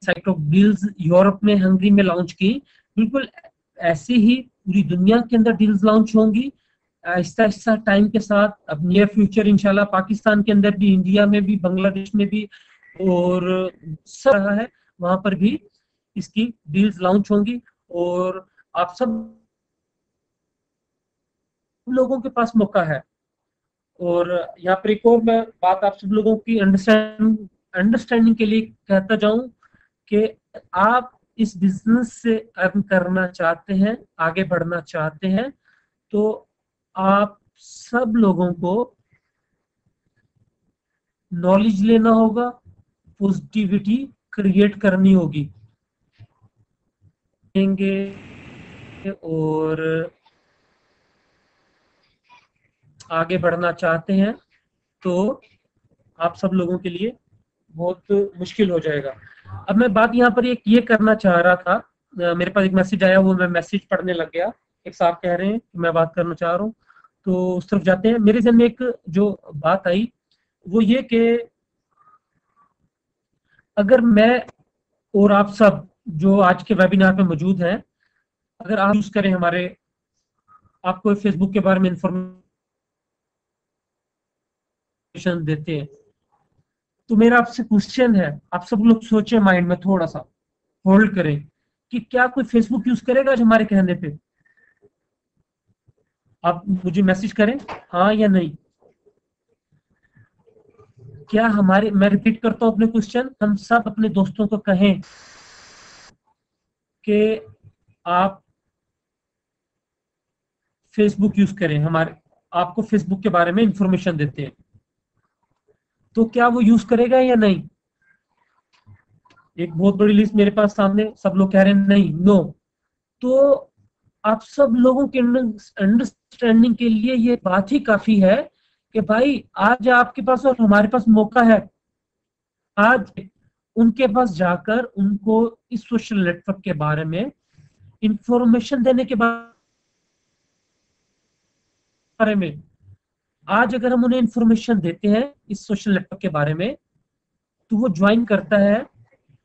साइट ऑफ डील्स यूरोप में हंगरी में लॉन्च की। बिल्कुल ऐसे ही पूरी दुनिया के अंदर डील्स लॉन्च होंगी आहिस्ता आहिस्ता टाइम के साथ। अब नियर फ्यूचर इंशाल्लाह पाकिस्तान के अंदर भी, इंडिया में भी, बांग्लादेश में भी और सब रहा है वहां पर भी इसकी डील्स लॉन्च होंगी। और आप सब लोगों के पास मौका है। और यहाँ पर एक और मैं बात आप सब लोगों की अंडरस्टैंडिंग के लिए कहता जाऊं कि आप इस बिजनेस से अर्न करना चाहते हैं, आगे बढ़ना चाहते हैं, तो आप सब लोगों को नॉलेज लेना होगा, पॉजिटिविटी क्रिएट करनी होगी और आगे बढ़ना चाहते हैं तो आप सब लोगों के लिए बहुत मुश्किल हो जाएगा। अब मैं बात यहाँ पर एक ये करना चाह रहा था, मेरे पास एक मैसेज आया, वो मैं मैसेज पढ़ने लग गया। एक साहब कह रहे हैं कि मैं बात करना चाह रहा हूँ, तो उस तरफ जाते हैं। मेरे जहन में एक जो बात आई वो ये कि अगर मैं और आप सब जो आज के वेबिनार पे मौजूद हैं, अगर आप यूज करें हमारे, आपको फेसबुक के बारे में इंफॉर्मेशन देते हैं, तो मेरा आपसे क्वेश्चन है, आप सब लोग सोचें, माइंड में थोड़ा सा होल्ड करें कि क्या कोई फेसबुक यूज करेगा आज हमारे कहने पे? आप मुझे मैसेज करें हाँ या नहीं। क्या हमारे, मैं रिपीट करता हूं अपने क्वेश्चन, हम सब अपने दोस्तों को कहें कि आप फेसबुक यूज करें, हमारे, आपको फेसबुक के बारे में इंफॉर्मेशन देते हैं, तो क्या वो यूज करेगा या नहीं? एक बहुत बड़ी लिस्ट मेरे पास सामने, सब लोग कह रहे हैं नहीं, नो। तो आप सब लोगों के अंडरस्टैंडिंग के लिए ये बात ही काफी है कि भाई आज आपके पास और हमारे पास मौका है, आज उनके पास जाकर उनको इस सोशल नेटवर्क के बारे में इंफॉर्मेशन देने के बारे में। आज अगर हम उन्हें इंफॉर्मेशन देते हैं इस सोशल नेटवर्क के बारे में, तो वो ज्वाइन करता है,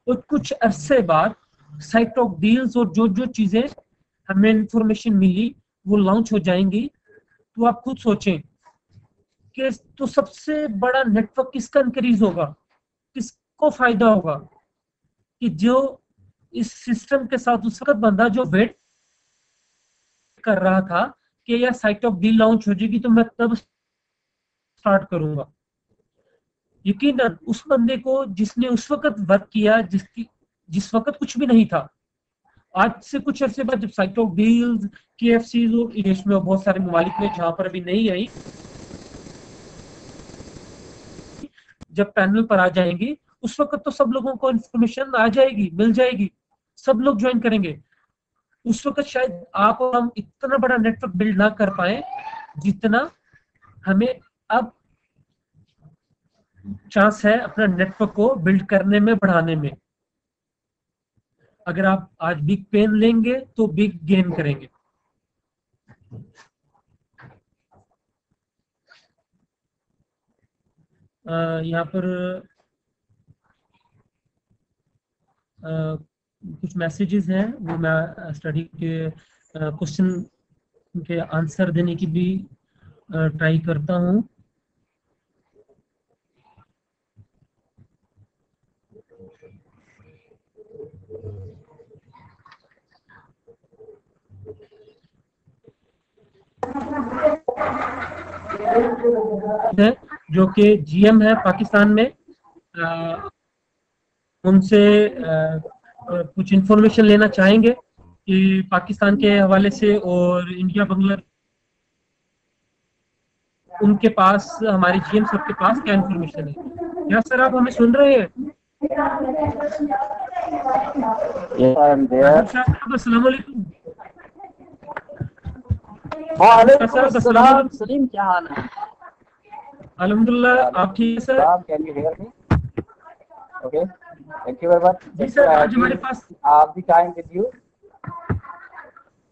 और कुछ अरसे बाद साइट ऑफ डील्स और जो जो चीजें हमें इंफॉर्मेशन मिली वो लॉन्च हो जाएंगी। तो आप खुद सोचें कि तो सबसे बड़ा नेटवर्क किसका इंक्रीज होगा, किसको फायदा होगा? कि जो इस सिस्टम के साथ उस वक्त बंदा जो वेट कर रहा था कि यार साइट ऑफ डील लॉन्च हो जाएगी तो मैं तब स्टार्ट करूंगा, यकीनन उस बंदे को जिसने उस वक्त वर्क किया, जिस वक्त कुछ भी नहीं था, आज से कुछ अरसे बाद जब साइट ऑफ डील्स, KFC और देश में बहुत सारे ममालिक में जहां पर अभी नहीं आई, जब पैनल पर आ जाएंगी, उस वक्त तो सब लोगों को इंफॉर्मेशन आ जाएगी, मिल जाएगी, सब लोग ज्वाइन करेंगे। उस वक्त शायद आप और हम इतना बड़ा नेटवर्क बिल्ड ना कर पाए जितना हमें अब चांस है अपना नेटवर्क को बिल्ड करने में, बढ़ाने में। अगर आप आज बिग पेन लेंगे तो बिग गेन करेंगे। यहाँ पर कुछ मैसेजेस हैं, वो मैं स्टडी के क्वेश्चन के आंसर देने की भी ट्राई करता हूँ। जो कि GM है पाकिस्तान में, उनसे कुछ इंफॉर्मेशन लेना चाहेंगे कि पाकिस्तान के हवाले से और इंडिया बांग्लादेश, उनके पास, हमारे GM साहब के पास क्या इंफॉर्मेशन है। क्या सर आप हमें सुन रहे हैं? Yes, I am there. अस्सलाम वालेकुम। वालेकुम अस्सलाम सलीम, क्या हाल है? अल्हम्दुलिल्लाह, आप ठीक है sir? Can you hear me? Okay, thank you very much. जी सर, आज हमारे पास आप भी time with you.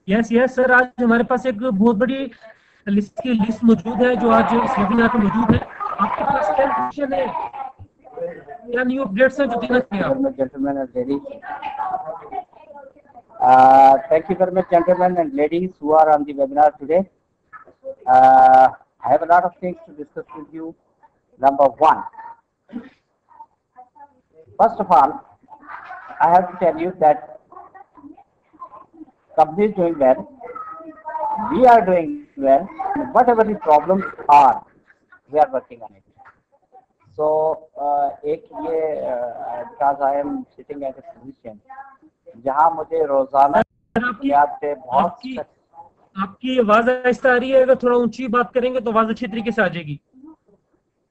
Yes sir, आज हमारे पास एक बहुत बड़ी लिस्ट मौजूद है जो आज इस वेबिनार पे मौजूद है। आपके पास क्या क्वेश्चन है, क्या न्यू अपडेट्स हैं जो देना चाहिए? Gentlemen and ladies, thank you very much, gentlemen and ladies who are on the webinar today. I have a lot of things to discuss with you. Number one, first of all, I have to tell you that company is doing well, we are doing well, whatever the problems are, we are working on it. So, एक ये because I am sitting at a position जहाँ मुझे रोजाना से बहुत आपकी आवाज आहिस्ता आ रही है, अगर थोड़ा ऊंची बात करेंगे तो आवाज अच्छी तरीके से आ जाएगी।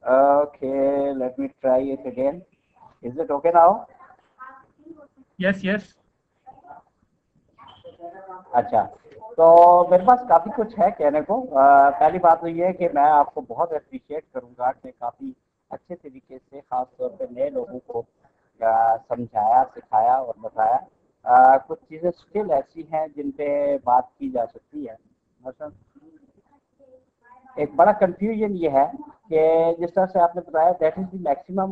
Okay, let me try it again. Is it okay now? Yes. अच्छा, तो मेरे पास काफी कुछ है कहने को। पहली बात तो ये है कि मैं आपको बहुत अप्रिशिएट करूंगा कि काफी अच्छे तरीके से खास तौर पे नए लोगों को समझाया, सिखाया और बताया। कुछ चीज़ें स्टिल ऐसी हैं जिन पे बात की जा सकती है। मतलब एक बड़ा कंफ्यूजन ये है कि जिस तरह से आपने बताया that is the maximum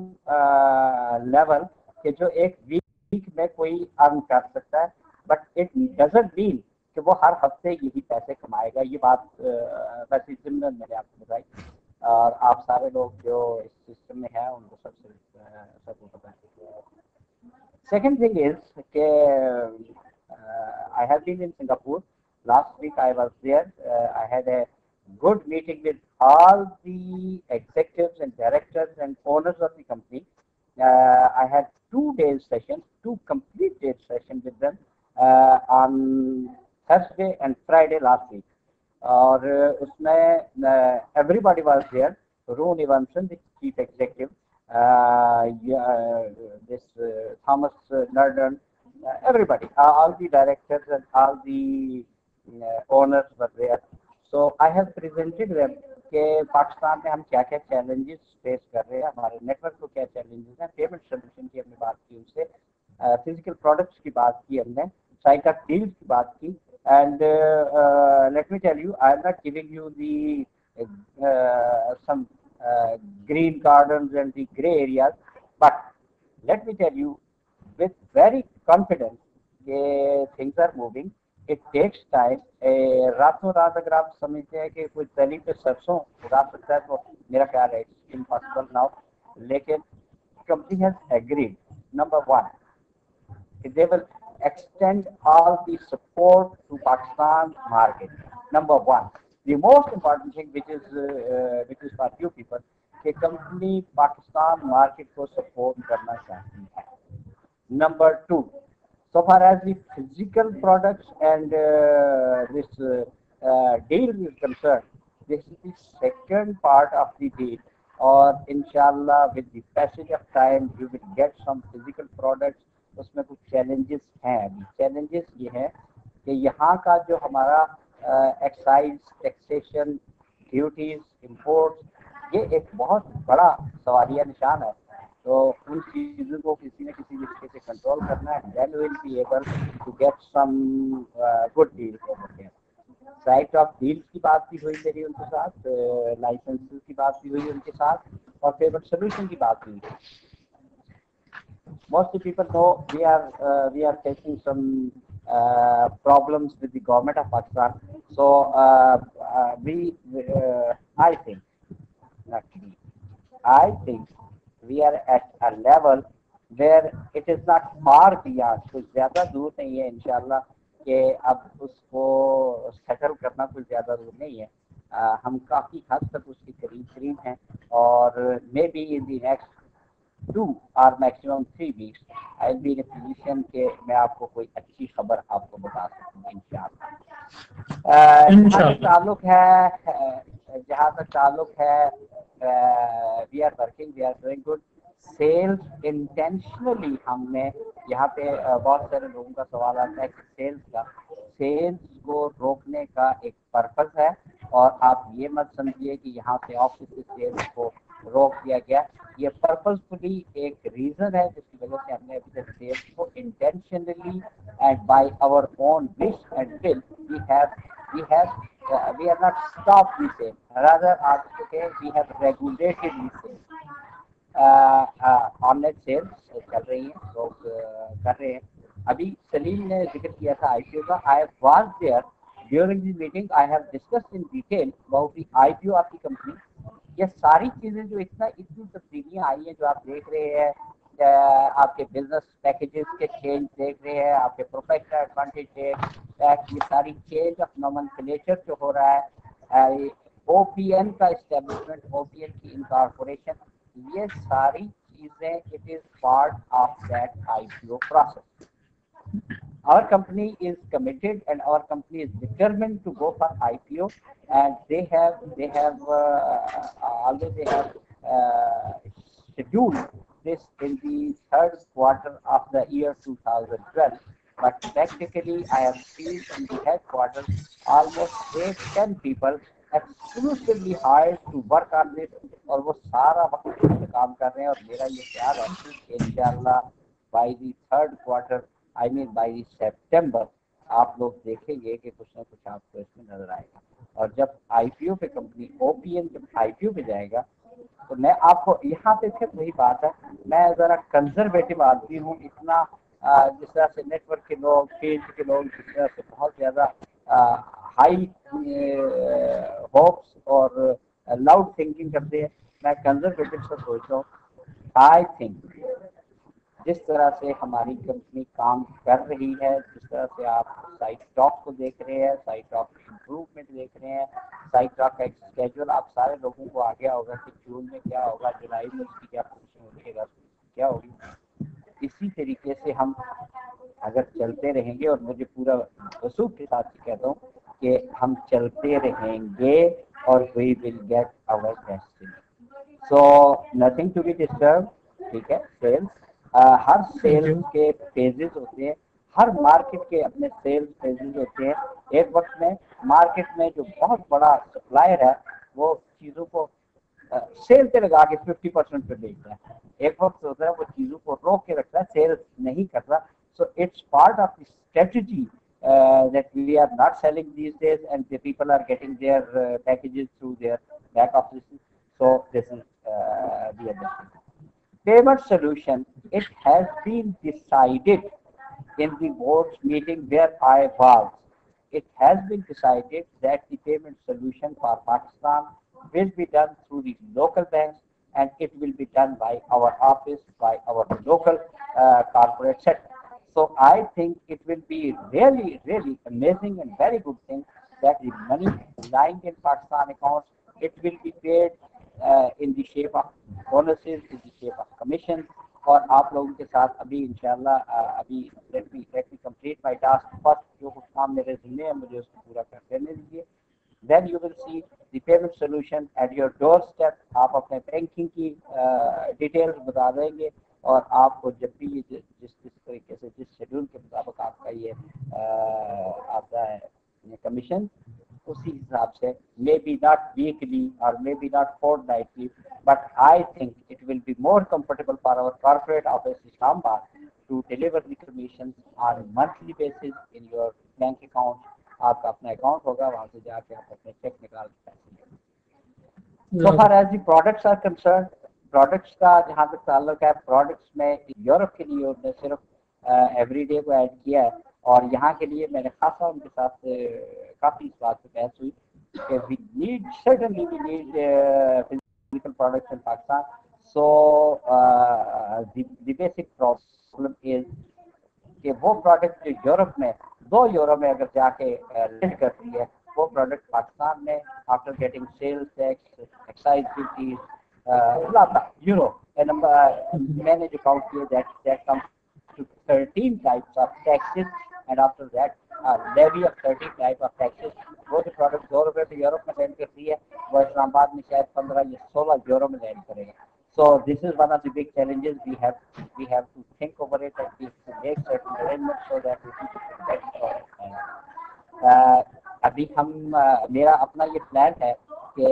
level कि जो एक वीक में कोई अर्न कर सकता है, बट इट डजंट मीन कि वो हर हफ्ते यही पैसे कमाएगा। ये बात वैसे जिम्मन मैंने आपको बताई, और आप सारे लोग जो इस सिस्टम में हैं उनको सबको पता है। Second thing is I have been in Singapore. Last week I was there. I had a good meeting with all the executives and directors and owners of the company. I had 2 days session, 2 complete day session with them on Thursday and Friday last week. और उसमें everybody was there. Ron Evanson, the chief executive, this Thomas Nardon, everybody, all the directors and all the owners were there. So I have presented them कि पाकिस्तान में हम क्या क्या challenges face कर रहे हैं, हमारे network को क्या challenges हैं, payment solution की हमने बात की उनसे, physical products की बात की हमने, site of deals की बात की, and let me tell you, I am not giving you the some green gardens and the gray areas, but let me tell you with very confidence things are moving. It takes time. रातों रात अगर आप समझते हैं कि कोई तली पे सरसों उगा सकता है तो मेरा ख्याल है it's impossible now. लेकिन company has agreed, number one, they will extend all the support to Pakistan market. Number one, the most important thing which is for few people, कि कंपनी पाकिस्तान मार्केट को सपोर्ट करना चाहती है. Number two, so far as the physical products and this deal is concerned, this is the second part of the deal. और inshallah with the passage of time you will get some physical products. उसमें कुछ challenges हैं. अभी challenges ये हैं कि यहाँ का जो हमारा excise, taxation, duties, imports, ये एक बहुत बड़ा सवालिया निशान है. तो उन चीज़ों को किसी न किसी तरीके से कंट्रोल करना है. Then we will be able to get some good deals over here. Site of deals की बात भी हुई मेरी उनके साथ, लाइसेंसेस की बात भी हुई उनके साथ, और पेमेंट सोल्यूशन की बात हुई. Most people know we are facing some problems with the government of Pakistan. So I think we are at a level where it is not far beyond, कुछ ज़्यादा दूर नहीं है इंशाल्लाह कि अब उसको सेटल करना कुछ ज़्यादा दूर नहीं है. हम काफ़ी हद तक उसके करीब हैं, और may be in the next 2 or maximum 3 weeks I will be in a position कि मैं आपको कोई अच्छी खबर आपको बता सकूँ इंशाल्लाह. जहाँ तक ताल्लुक है we are working, we are doing good. Sales intentionally हमने यहाँ पे बहुत सारे लोगों का सवाल आता है कि सेल्स को रोकने का एक पर्पस है, और आप ये मत समझिए कि यहाँ से ऑफिस से सेल्स को रोक दिया गया. ये पर्पसफुली एक रीजन है जिसकी वजह से हमने अभी तक सेल्स को intentionally and by our own wish and will we have not stopped the sale, rather we have regulated the sale. Online sales चल रही हैं, लोग कर रहे हैं. अभी सलीम ने जिक्र किया था आईपीओ का. I was there during the meeting. I have discussed in detail about the IPO of the company. ये सारी चीजें जो इतनी तब्दीलियां आई हैं जो आप देख रहे हैं, आपके बिजनेस पैकेजेस के चेंज देख रहे हैं, आपके प्रोफेशनल एडवांटेज टैक्स, ये सारी चेंज ऑफ नॉमेनक्लेचर जो हो रहा है, ओपीएन का इस्टेब्लिशमेंट, ओपीएन की इनकॉर्पोरेशन, ये सारी चीजें it is part of that IPO process. Our company is committed and our company is determined to go for IPO, and they have scheduled this in the third quarter of the year 2012. But practically, I have seen in the headquarters almost 8-10 people exclusively hired to work on this, और वो सारा वक्त इस पे काम कर रहे हैं। और मेरा ये ख्याल है कि इंशाल्लाह by the third quarter, I mean by September, आप लोग देखेंगे कि कुछ ना कुछ आपको इसमें नजर आएगा। और जब आईपीओ पे कंपनी ओपीएन जब आईपीओ पे जाएगा, तो मैं आपको यहाँ पे फिर वही बात है, मैं जरा कंजर्वेटिव आदमी हूँ। इतना जिस तरह से नेटवर्क के लोग, फील्ड के लोग जिस तरह से बहुत ज्यादा हाई होप्स और लाउड थिंकिंग करते हैं, मैं कंजर्वेटिव से सोचता हूँ। आई थिंक जिस तरह से हमारी कंपनी काम कर रही है, जिस तरह से आप साइट टॉक को देख रहे हैं, साइट टॉक इम्प्रूवमेंट देख रहे हैं, साइट टॉक का एक स्केड्यूल आप सारे लोगों को आ गया होगा कि जून में क्या होगा, जुलाई में उसकी क्या पोजीशन होगी, अगस्त में क्या होगी। इसी तरीके से हम अगर चलते रहेंगे, और मुझे पूरा वसूख के साथ कहता हूँ कि हम चलते रहेंगे और we will get our destiny. So nothing to be disturb, ठीक है। सेल्स हर सेल्स के फेजेस होते हैं, हर मार्केट के अपने सेल्स फेजेस होते हैं। एक वक्त में मार्केट में जो बहुत बड़ा सप्लायर है वो चीज़ों को सेल पे लगा के 50% पे बेचता है। एक वक्त होता है वो चीज़ों को रोक के रखता है, सेल नहीं करता। So it's part of the strategy that we are not selling these days, and the people are getting their packages through their back offices. So this is the other thing. Payment solution, it has been decided in the board's meeting where I was. It has been decided that the payment solution for Pakistan will be done through the local banks, and it will be done by our office, by our local corporate sector. So I think it will be really, really amazing and very good thing that the money lying in Pakistan accounts, it will be paid in the shape of bonuses, in the shape of commission. और आप लोगों के साथ अभी इंशाल्लाह अभी let me complete my task first. जो कुछ काम मेरे ज़िम्मे है मुझे उसको पूरा कर देने दीजिए। Then you will see the payment solution at your doorstep. आप अपने बैंकिंग की डिटेल्स बता देंगे, और आपको जब भी जिस तरीके से जिस शेड्यूल के मुताबिक आपका ये आता है कमीशन, उसी हिसाब से मे बी नॉट वीकली और may be not fortnightly, but I think it will be more comfortable for our corporate office Islamabad to deliver the commission on monthly basis in your bank account. आपका अपना अकाउंट होगा, वहां से जाके आप अपने चेक निकाल के पैसे लेंगे। So far as the products are concerned, products का जहाँ तक ताल्लुक है, प्रोडक्ट्स में यूरोप के लिए उन्होंने सिर्फ एवरीडे को ऐड किया है, और यहाँ के लिए मैंने खासा उनके साथ काफ़ी इस बात पे बहस हुई कि we need certainly we need physical products in Pakistan. So the basic problem is कि वो प्रोडक्ट जो यूरोप में 2 यूरो में अगर जाके लैंड करती है, वो प्रोडक्ट पाकिस्तान में after getting sales tax, excise duties, euro मैंने जो काउंट किया that comes to 13 types of taxes, and after that levy of 13 type of taxes। वो जो प्रोडक्ट 2 रुपए पे यूरोप में लैंड करती है, वो इस्लामाबाद में शायद 15 या 16 यूरो में लैंड करेगा। So this is one of the big challenges we have to think over it, and we have to make certain arrangements so that we can get it. अभी हम मेरा अपना ये प्लान है कि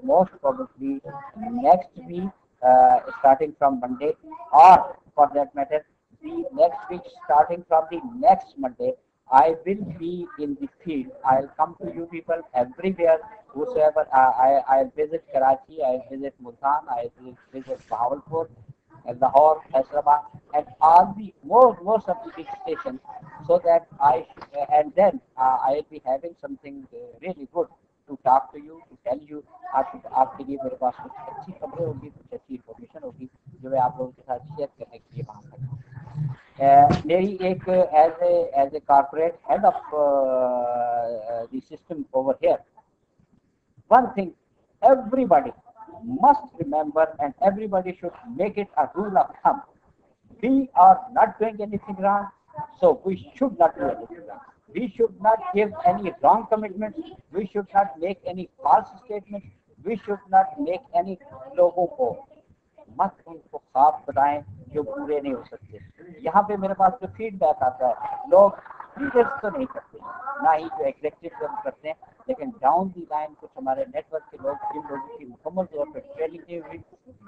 most probably next week starting from Monday, or for that matter the next week starting from the next Monday, I will be in the field. I'll come to you people everywhere, whosoever. I'll visit Karachi, I'll visit Multan, I'll visit Bahawalpur, Lahore, Hyderabad, and all the most of the big stations, so that and then I'll be having something really good to talk to you, to tell you. आपके लिए मेरे पास कुछ अच्छी खबरें होगी, कुछ अच्छी इन्फॉर्मेशन होगी जो मैं आप लोगों के साथ शेयर करने के लिए वहाँ पर। मेरी एक as a corporate head of the system over here, one thing everybody must remember, and everybody should make it a rule of thumb: we are not doing anything wrong, so we should not do anything wrong. We should not give any wrong commitments. We should not make any false statements. We should not make any लोगों को मत उनको ख्वाब बताएं जो पूरे नहीं हो सकते। यहाँ पे मेरे पास जो फीडबैक आता है, लोग लीडर्स तो नहीं करते, ना ही जो एग्जीक्यूटिव करते हैं, लेकिन डाउन दी लाइन कुछ हमारे नेटवर्क के लोग, जिन लोगों की मुकम्मल तौर पर ट्रेनिंग की हुई,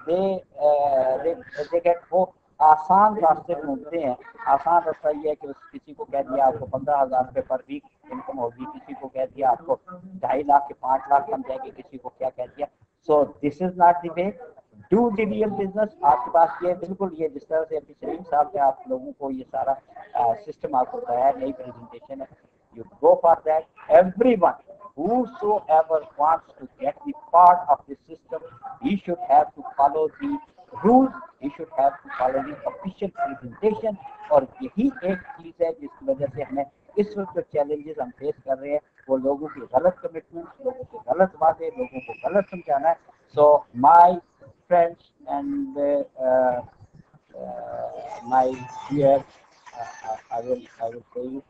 दे गेट वो आसान रास्ते ढूंढते हैं। आसान रास्ता ये है कि किसी को कह दिया आपको 15,000 रुपये पर वीक इनकम होगी, किसी को कह दिया आपको 2.5 लाख के 5 लाख बन जाएंगे, किसी को क्या कह दिया। So this is not the way do the real business. आपके पास ये बिल्कुल ये जिस तरह से अभी सलीम साहब ने आप लोगों को ये सारा सिस्टम आपको बताया, नई प्रेजेंटेशन है, you go for that. Everyone whosoever wants to get the part of the system, he should have to follow the rules, he should have to follow the official presentation। और यही एक चीज है जिसकी वजह से हमें इस वक्त जो चैलेंजेस हम फेस कर रहे हैं वो लोगों की गलत कमिटमेंट, लोगों के गलत वादे, लोगों को गलत समझाना है। So my friends and my dear, I will say you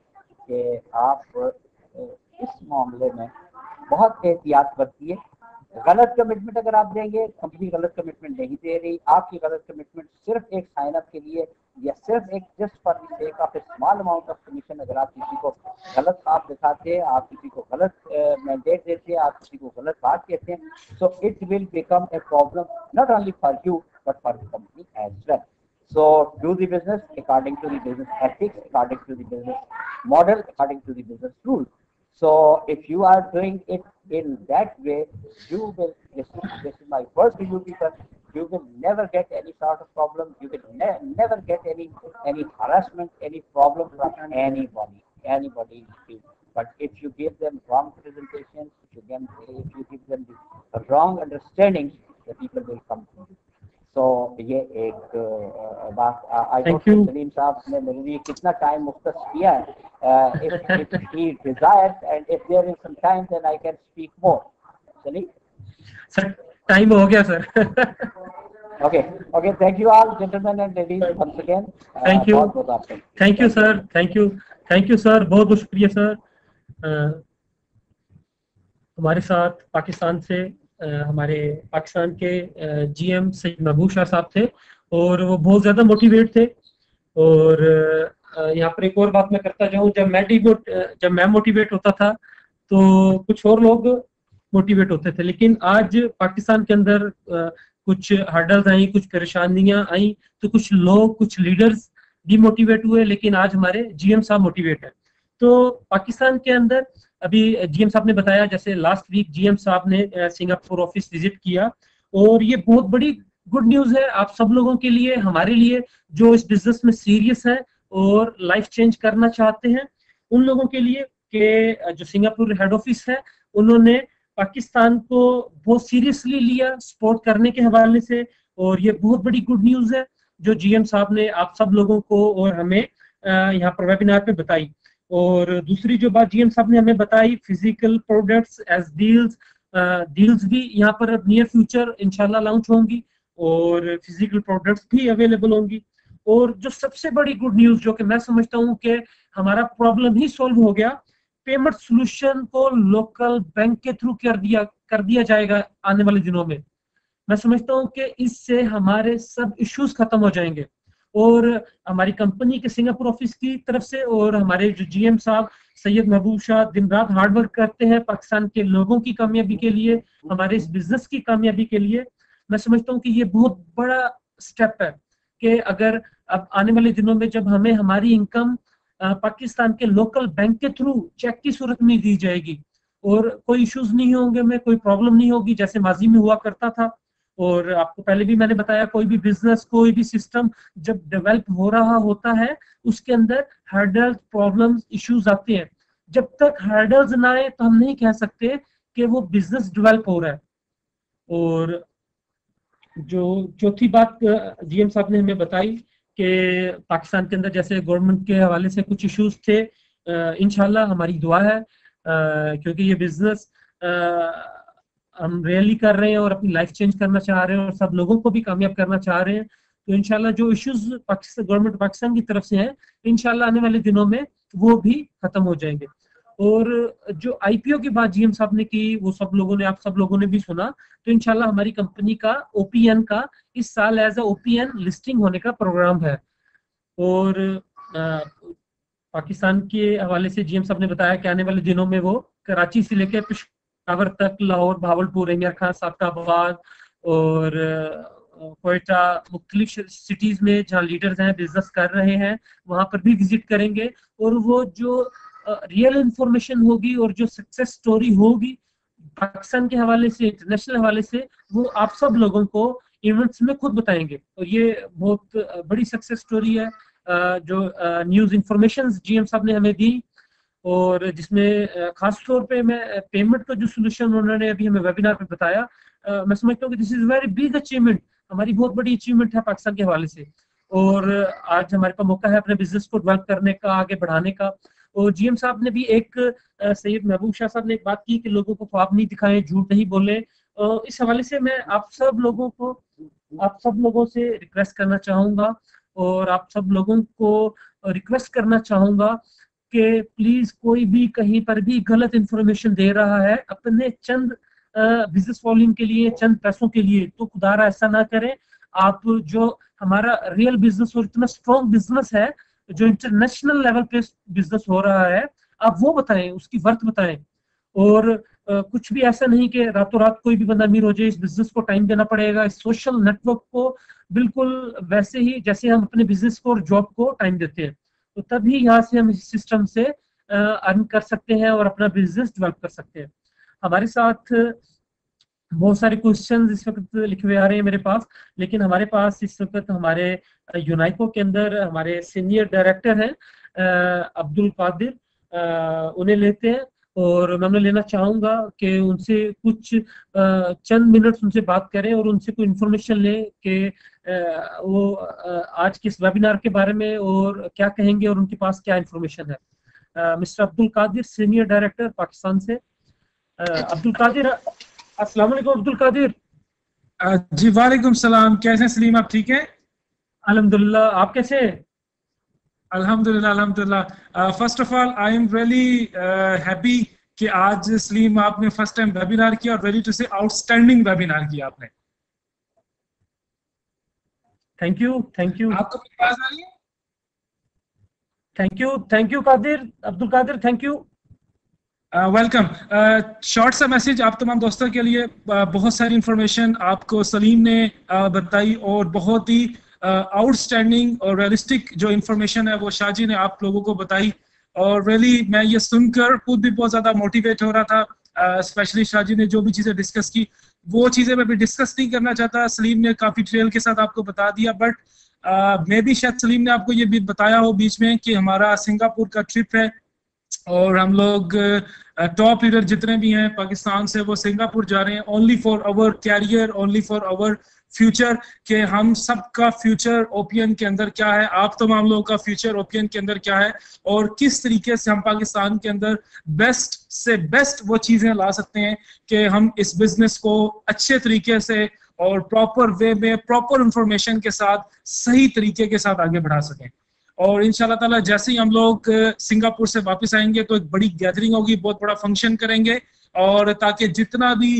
कि आप इस मामले में बहुत एहतियात बरतिए। गलत कमिटमेंट अगर आप देंगे, कंपनी गलत कमिटमेंट नहीं दे रही, आपकी गलत कमिटमेंट सिर्फ एक साइन अप के लिए या सिर्फ एक just for the sake of A small amount of commission, अगर आप किसी को गलत आप दिखाते, आप किसी को गलत मैंडेट देते, आप किसी को गलत बात कहते हैं, so it will become a problem not only for you but for the company as well. So do the business according to the business ethics, according to the business model, according to the business rules. So if you are doing it in that way, you will, this is my word to you people, you will never get any sort of problem, you will never get any harassment, any problem from anybody. But if you give them wrong presentations, if you give them the wrong understanding, the people will come to you. तो ये एक बात आई डोंट नो सलीम साहब ने मेरे लिए कितना टाइम मुख्तस किया है। if he desires and if there is some time then I can speak more. Salim sir time हो गया sir. okay thank you all gentlemen and ladies once again. Thank you sir, thank you sir, बहुत बहुत शुक्रिया सर। हमारे साथ पाकिस्तान से हमारे पाकिस्तान के जीएम सैयद महबूब शाह साहब थे और वो बहुत ज़्यादा मोटिवेट थे। और यहाँ पर एक और बात मैं करता जाऊँ, जब मैं मोटिवेट होता था तो कुछ और लोग मोटिवेट होते थे, लेकिन आज पाकिस्तान के अंदर कुछ हर्डल्स आई, कुछ परेशानियां आई, तो कुछ लोग, कुछ लीडर्स डिमोटिवेट हुए, लेकिन आज हमारे जीएम साहब मोटिवेट है। तो पाकिस्तान के अंदर अभी जीएम साहब ने बताया, जैसे लास्ट वीक जीएम साहब ने सिंगापुर ऑफिस विजिट किया, और ये बहुत बड़ी गुड न्यूज है आप सब लोगों के लिए, हमारे लिए जो इस बिजनेस में सीरियस है और लाइफ चेंज करना चाहते हैं उन लोगों के लिए, कि जो सिंगापुर हेड ऑफिस है उन्होंने पाकिस्तान को बहुत सीरियसली लिया सपोर्ट करने के हवाले से, और ये बहुत बड़ी गुड न्यूज है जो जीएम साहब ने आप सब लोगों को और हमें यहाँ पर वेबिनार पे बताई। और दूसरी जो बात जीएम साहब ने हमें बताई, फिजिकल प्रोडक्ट्स एज डील्स भी यहाँ पर नियर फ्यूचर इंशाल्लाह लॉन्च होंगी और फिजिकल प्रोडक्ट्स भी अवेलेबल होंगी। और जो सबसे बड़ी गुड न्यूज जो कि मैं समझता हूँ कि हमारा प्रॉब्लम ही सॉल्व हो गया, पेमेंट सोल्यूशन को लोकल बैंक के थ्रू कर दिया जाएगा आने वाले दिनों में। मैं समझता हूँ कि इससे हमारे सब इश्यूज खत्म हो जाएंगे, और हमारी कंपनी के सिंगापुर ऑफिस की तरफ से और हमारे जो जीएम साहब सैयद महबूब शाह दिन रात हार्ड वर्क करते हैं पाकिस्तान के लोगों की कामयाबी के लिए, हमारे इस बिजनेस की कामयाबी के लिए। मैं समझता हूँ कि ये बहुत बड़ा स्टेप है कि अगर अब आने वाले दिनों में जब हमें हमारी इनकम पाकिस्तान के लोकल बैंक के थ्रू चेक की सूरत में दी जाएगी और कोई इश्यूज नहीं होंगे, में कोई प्रॉब्लम नहीं होगी जैसे माजी में हुआ करता था। और आपको पहले भी मैंने बताया, कोई भी बिजनेस, कोई भी सिस्टम जब डेवलप हो रहा होता है उसके अंदर हर्डल्स, प्रॉब्लम्स, इश्यूज आते हैं। जब तक हर्डल्स ना आए तो हम नहीं कह सकते कि वो बिजनेस डेवलप हो रहा है। और जो चौथी बात जीएम साहब ने हमें बताई कि पाकिस्तान के अंदर जैसे गवर्नमेंट के हवाले से कुछ इश्यूज थे, इंशाल्लाह हमारी दुआ है क्योंकि ये बिजनेस हम रियली कर रहे हैं और अपनी लाइफ चेंज करना चाह रहे हैं और सब लोगों को भी कामयाब करना चाह रहे हैं, तो इंशाल्लाह जो इश्यूज गवर्नमेंट पाकिस्तान की तरफ से हैं इंशाल्लाह आने वाले दिनों में वो भी खत्म हो जाएंगे। और जो आईपीओ की बात जीएम साहब ने की वो आप सब लोगों ने भी सुना, तो इंशाल्लाह हमारी कंपनी का ओपीएन का इस साल एज ए ओपीएन लिस्टिंग होने का प्रोग्राम है। और पाकिस्तान के हवाले से जीएम साहब ने बताया कि आने वाले दिनों में वो कराची से लेकर पेशावर तक, लाहौर, भावलपुर, एमियर खान, सादकाबाद और कोयटा, मुख्तलिफ सिटीज में जहाँ लीडर्स हैं, बिजनेस कर रहे हैं, वहां पर भी विजिट करेंगे। और वो जो रियल इंफॉर्मेशन होगी और जो सक्सेस स्टोरी होगी पाकिस्तान के हवाले से, इंटरनेशनल हवाले से, वो आप सब लोगों को इवेंट्स में खुद बताएंगे। और ये बहुत बड़ी सक्सेस स्टोरी है जो न्यूज इंफॉर्मेशन जीएम साहब ने हमें दी, और जिसमें खास तौर पे मैं पेमेंट का जो सोल्यूशन उन्होंने अभी हमें वेबिनार पे बताया, मैं समझता हूँ कि this is very big achievement, हमारी बहुत बड़ी अचीवमेंट है पाकिस्तान के हवाले से। और आज हमारे पास मौका है अपने बिजनेस को डेवलप करने का, आगे बढ़ाने का। और जीएम साहब ने भी एक सैयद महबूब शाह साहब ने एक बात की कि लोगों को ख्वाब नहीं दिखाएं, झूठ नहीं बोले। इस हवाले से मैं आप सब लोगों से रिक्वेस्ट करना चाहूंगा, और आप सब लोगों को रिक्वेस्ट करना चाहूंगा कि प्लीज कोई भी कहीं पर भी गलत इंफॉर्मेशन दे रहा है अपने चंद बिजनेस वॉल्यूम के लिए, चंद पैसों के लिए, तो खुदारा ऐसा ना करें। आप जो हमारा रियल बिजनेस और इतना स्ट्रॉन्ग बिजनेस है, जो इंटरनेशनल लेवल पे बिजनेस हो रहा है, आप वो बताएं, उसकी वर्थ बताएं। और कुछ भी ऐसा नहीं कि रातों रात कोई भी बंदा अमीर हो जाए। इस बिजनेस को टाइम देना पड़ेगा, इस सोशल नेटवर्क को बिल्कुल वैसे ही जैसे हम अपने बिजनेस को और जॉब को टाइम देते हैं। तो तभी यहाँ से हम इस सिस्टम से अर्न कर सकते हैं और अपना बिजनेस डेवलप कर सकते हैं। हमारे साथ बहुत सारे क्वेश्चन इस वक्त लिखे हुए आ रहे हैं मेरे पास, लेकिन हमारे पास इस वक्त हमारे यूनाइको के अंदर हमारे सीनियर डायरेक्टर हैं अब्दुल कादिर, उन्हें लेते हैं। और मैं उन्हें लेना चाहूंगा कि उनसे कुछ चंद मिनट्स उनसे बात करें और उनसे कोई इन्फॉर्मेशन लें कि वो आज के इस वेबिनार के बारे में और क्या कहेंगे और उनके पास क्या इन्फॉर्मेशन है। Mister Abdul Qadir, senior director Pakistan से। अब्दुल कादिर, अस्सलाम वालेकुम अब्दुल कादिर। जी वालेकुम सलाम, कैसे हैं सलीम, आप ठीक हैं? अल्हम्दुलिल्लाह, आप कैसे हैं? अल्हम्दुलिल्लाह अल्हम्दुलिल्लाह। First of all I am really happy कि आज सलीम आपने फर्स्ट टाइम वेबिनार किया और ready to say outstanding webinar किया आपने। Thank you, thank you. आपको मेरी आवाज आ रही है? Thank you Qadir, Abdul Qadir, thank you. Welcome. Short सा मैसेज आप तमाम दोस्तों के लिए। बहुत सारी इंफॉर्मेशन आपको सलीम ने बताई और बहुत ही आउटस्टैंडिंग और रियलिस्टिक जो इंफॉर्मेशन है वो शाहजी ने आप लोगों को बताई। और रियली मैं ये सुनकर खुद भी बहुत ज्यादा मोटिवेट हो रहा था। स्पेशली शाहजी ने जो भी चीजें डिस्कस की वो चीजें मैं भी डिस्कस नहीं करना चाहता। सलीम ने काफी डिटेल के साथ आपको बता दिया, बट मे बी शायद सलीम ने आपको ये भी बताया हो बीच में कि हमारा सिंगापुर का ट्रिप है और हम लोग टॉप लीडर जितने भी हैं पाकिस्तान से वो सिंगापुर जा रहे हैं only for our career, only for our future. के हम सबका फ्यूचर ओपियन के अंदर क्या है, आप तमाम लोगों का फ्यूचर ओपियन के अंदर क्या है, और किस तरीके से हम पाकिस्तान के अंदर बेस्ट से बेस्ट वो चीजें ला सकते हैं कि हम इस बिजनेस को अच्छे तरीके से और प्रॉपर वे में, प्रॉपर इंफॉर्मेशन के साथ, सही तरीके के साथ आगे बढ़ा सकें। और इंशाल्लाह ताला जैसे ही हम लोग सिंगापुर से वापस आएंगे तो एक बड़ी गैदरिंग होगी, बहुत बड़ा फंक्शन करेंगे, और ताकि जितना भी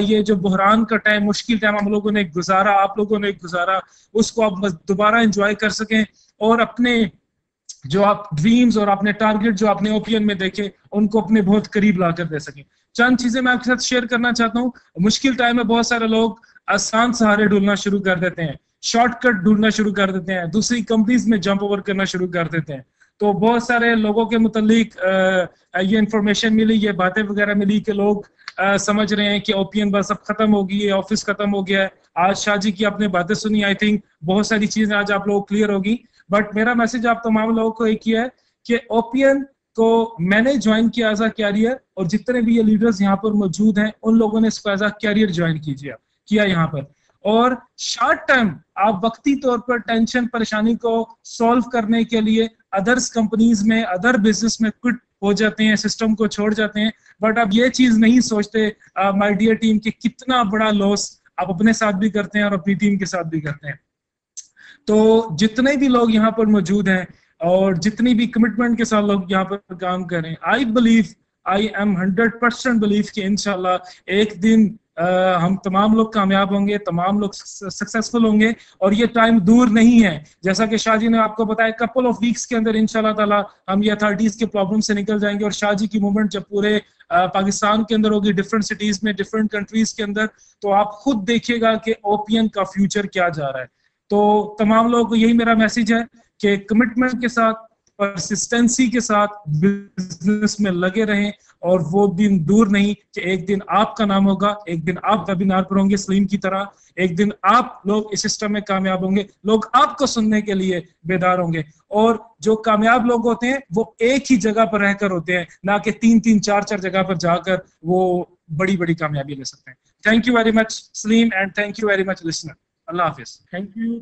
ये जो बहरान का टाइम, मुश्किल टाइम हम लोगों ने गुजारा, आप लोगों ने गुजारा, उसको आप दोबारा एंजॉय कर सकें और अपने जो आप ड्रीम्स और अपने टारगेट जो आपने ओपियन में देखे उनको अपने बहुत करीब ला कर दे सकें। चंद चीजें मैं आपके साथ शेयर करना चाहता हूँ। मुश्किल टाइम में बहुत सारे लोग आसान सहारे ढूंढना शुरू कर देते हैं, शॉर्टकट ढूंढना शुरू कर देते हैं, दूसरी कंपनीज में जंप ओवर करना शुरू कर देते हैं। तो बहुत सारे लोगों के मुतालिक ये इंफॉर्मेशन मिली, ये बातें वगैरह मिली कि लोग समझ रहे हैं कि ओपियन बस अब खत्म हो गई है, ऑफिस खत्म हो गया है। आज शाहजी की आपने बातें सुनी, आई थिंक बहुत सारी चीजें आज आप लोग क्लियर होगी। बट मेरा मैसेज आप तमाम लोगों को एक ही है कि ओपियन को मैंने ज्वाइन किया एज अ कैरियर, और जितने भी ये लीडर्स यहाँ पर मौजूद हैं उन लोगों ने इसको एज अ कैरियर ज्वाइन किया यहाँ पर। और शॉर्ट टर्म आप वक्ती तौर पर टेंशन परेशानी को सॉल्व करने के लिए अदर्स कंपनीज में, अदर बिजनेस में क्विट हो जाते हैं, सिस्टम को छोड़ जाते हैं। बट आप ये चीज नहीं सोचते माय डियर टीम कि कितना बड़ा लॉस आप अपने साथ भी करते हैं और अपनी टीम के साथ भी करते हैं। तो जितने भी लोग यहाँ पर मौजूद हैं और जितनी भी कमिटमेंट के साथ लोग यहाँ पर काम करें, आई एम 100% बिलीव कि इंशाल्लाह एक दिन हम तमाम लोग कामयाब होंगे, तमाम लोग सक्सेसफुल होंगे, और ये टाइम दूर नहीं है। जैसा कि शाह जी ने आपको बताया, कपल ऑफ वीक्स के अंदर इंशाल्लाह ताला हम ये अथॉरिटीज के प्रॉब्लम से निकल जाएंगे, और शाह जी की मूवमेंट जब पूरे पाकिस्तान के अंदर होगी, डिफरेंट सिटीज में, डिफरेंट कंट्रीज के अंदर, तो आप खुद देखिएगा कि ओपीएन का फ्यूचर क्या जा रहा है। तो तमाम लोगों को यही मेरा मैसेज है कि कमिटमेंट के साथ, परसिस्टेंसी के साथ बिजनेस में लगे रहें, और वो दिन दूर नहीं कि एक दिन आपका नाम होगा, एक दिन आप वेबिनार पर होंगे सलीम की तरह, एक दिन आप लोग इस सिस्टम में कामयाब होंगे, लोग आपको सुनने के लिए बेदार होंगे। और जो कामयाब लोग होते हैं वो एक ही जगह पर रहकर होते हैं, ना कि 3-3, 4-4 जगह पर जाकर वो बड़ी बड़ी कामयाबी ले सकते हैं। Thank you very much Salim, and thank you very much listener. अल्लाह हाफिज। Thank you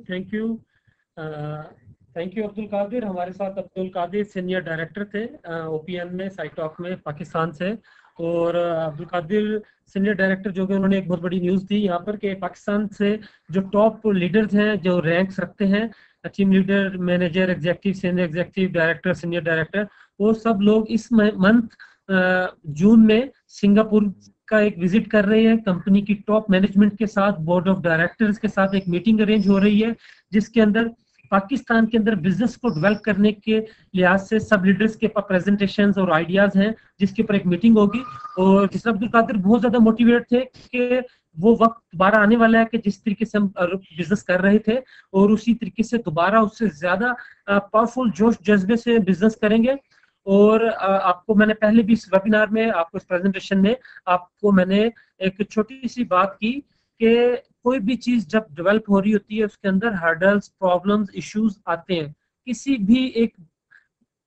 thank you Abdul Qadir. हमारे साथ अब्दुल कादिर सीनियर डायरेक्टर थे ओपीएन में, साइटॉक में, पाकिस्तान से। और अब्दुल कादिर सीनियर डायरेक्टर जो कि उन्होंने एक बहुत बड़ी न्यूज़ दी यहाँ पर कि पाकिस्तान से जो टॉप लीडर्स हैं, जो रैंक्स रखते हैं, team leader, manager, executive, senior executive, director, senior director, वो सब लोग इस मंथ जून में सिंगापुर का एक विजिट कर रहे हैं। कंपनी की टॉप मैनेजमेंट के साथ, बोर्ड ऑफ डायरेक्टर्स के साथ एक मीटिंग अरेंज हो रही है, जिसके अंदर पाकिस्तान के अंदर बिजनेस को डेवलप करने के लिहाज से सब लीडर्स के पास प्रेजेंटेशंस और आइडियाज हैं, जिसके ऊपर एक मीटिंग होगी। और जिस अब्दुल कादिर बहुत ज्यादा मोटिवेट थे कि वो वक्त दोबारा आने वाला है कि जिस तरीके से हम बिजनेस कर रहे थे, और उसी तरीके से दोबारा उससे ज्यादा पावरफुल जोश जज्बे से बिजनेस करेंगे। और आपको मैंने पहले भी इस वेबिनार में, आपको इस प्रेजेंटेशन में आपको मैंने एक छोटी सी बात की कि कोई भी चीज जब डेवलप हो रही होती है उसके अंदर हर्डल्स, प्रॉब्लम्स, इश्यूज आते हैं। किसी भी एक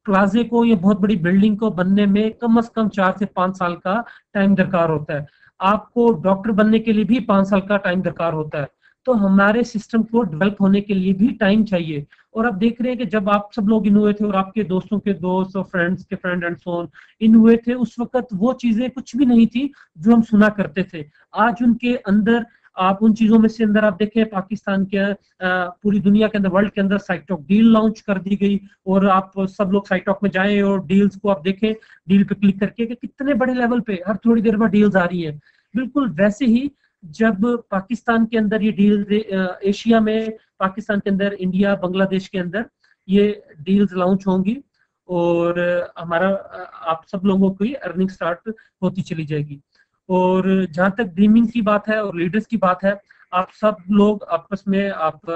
प्लाजे को या बहुत बड़ी बिल्डिंग को बनने में कम से कम 4 से 5 साल का टाइम दरकार होता है। आपको डॉक्टर बनने के लिए भी 5 साल का टाइम दरकार होता है। तो हमारे सिस्टम को डेवलप होने के लिए भी टाइम चाहिए। और आप देख रहे हैं कि जब आप सब लोग इन हुए थे और आपके दोस्तों के दोस्त और फ्रेंड्स के friend and so on in हुए थे, उस वक्त वो चीजें कुछ भी नहीं थी जो हम सुना करते थे। आज उनके अंदर, आप उन चीजों में से अंदर आप देखें, पाकिस्तान के पूरी दुनिया के अंदर, वर्ल्ड के अंदर साइटॉक डील लॉन्च कर दी गई। और आप सब लोग साइटॉक में जाएं और डील्स को आप देखें, डील पे क्लिक करके कि कितने बड़े लेवल पे हर थोड़ी देर में डील्स आ रही है। बिल्कुल वैसे ही जब पाकिस्तान के अंदर ये डील, एशिया में, पाकिस्तान के अंदर, इंडिया, बांग्लादेश के अंदर ये डील्स लॉन्च होंगी, और हमारा आप सब लोगों की अर्निंग स्टार्ट होती चली जाएगी। और जहां तक ड्रीमिंग की बात है और लीडर्स की बात है, आप सब लोग आपस में आप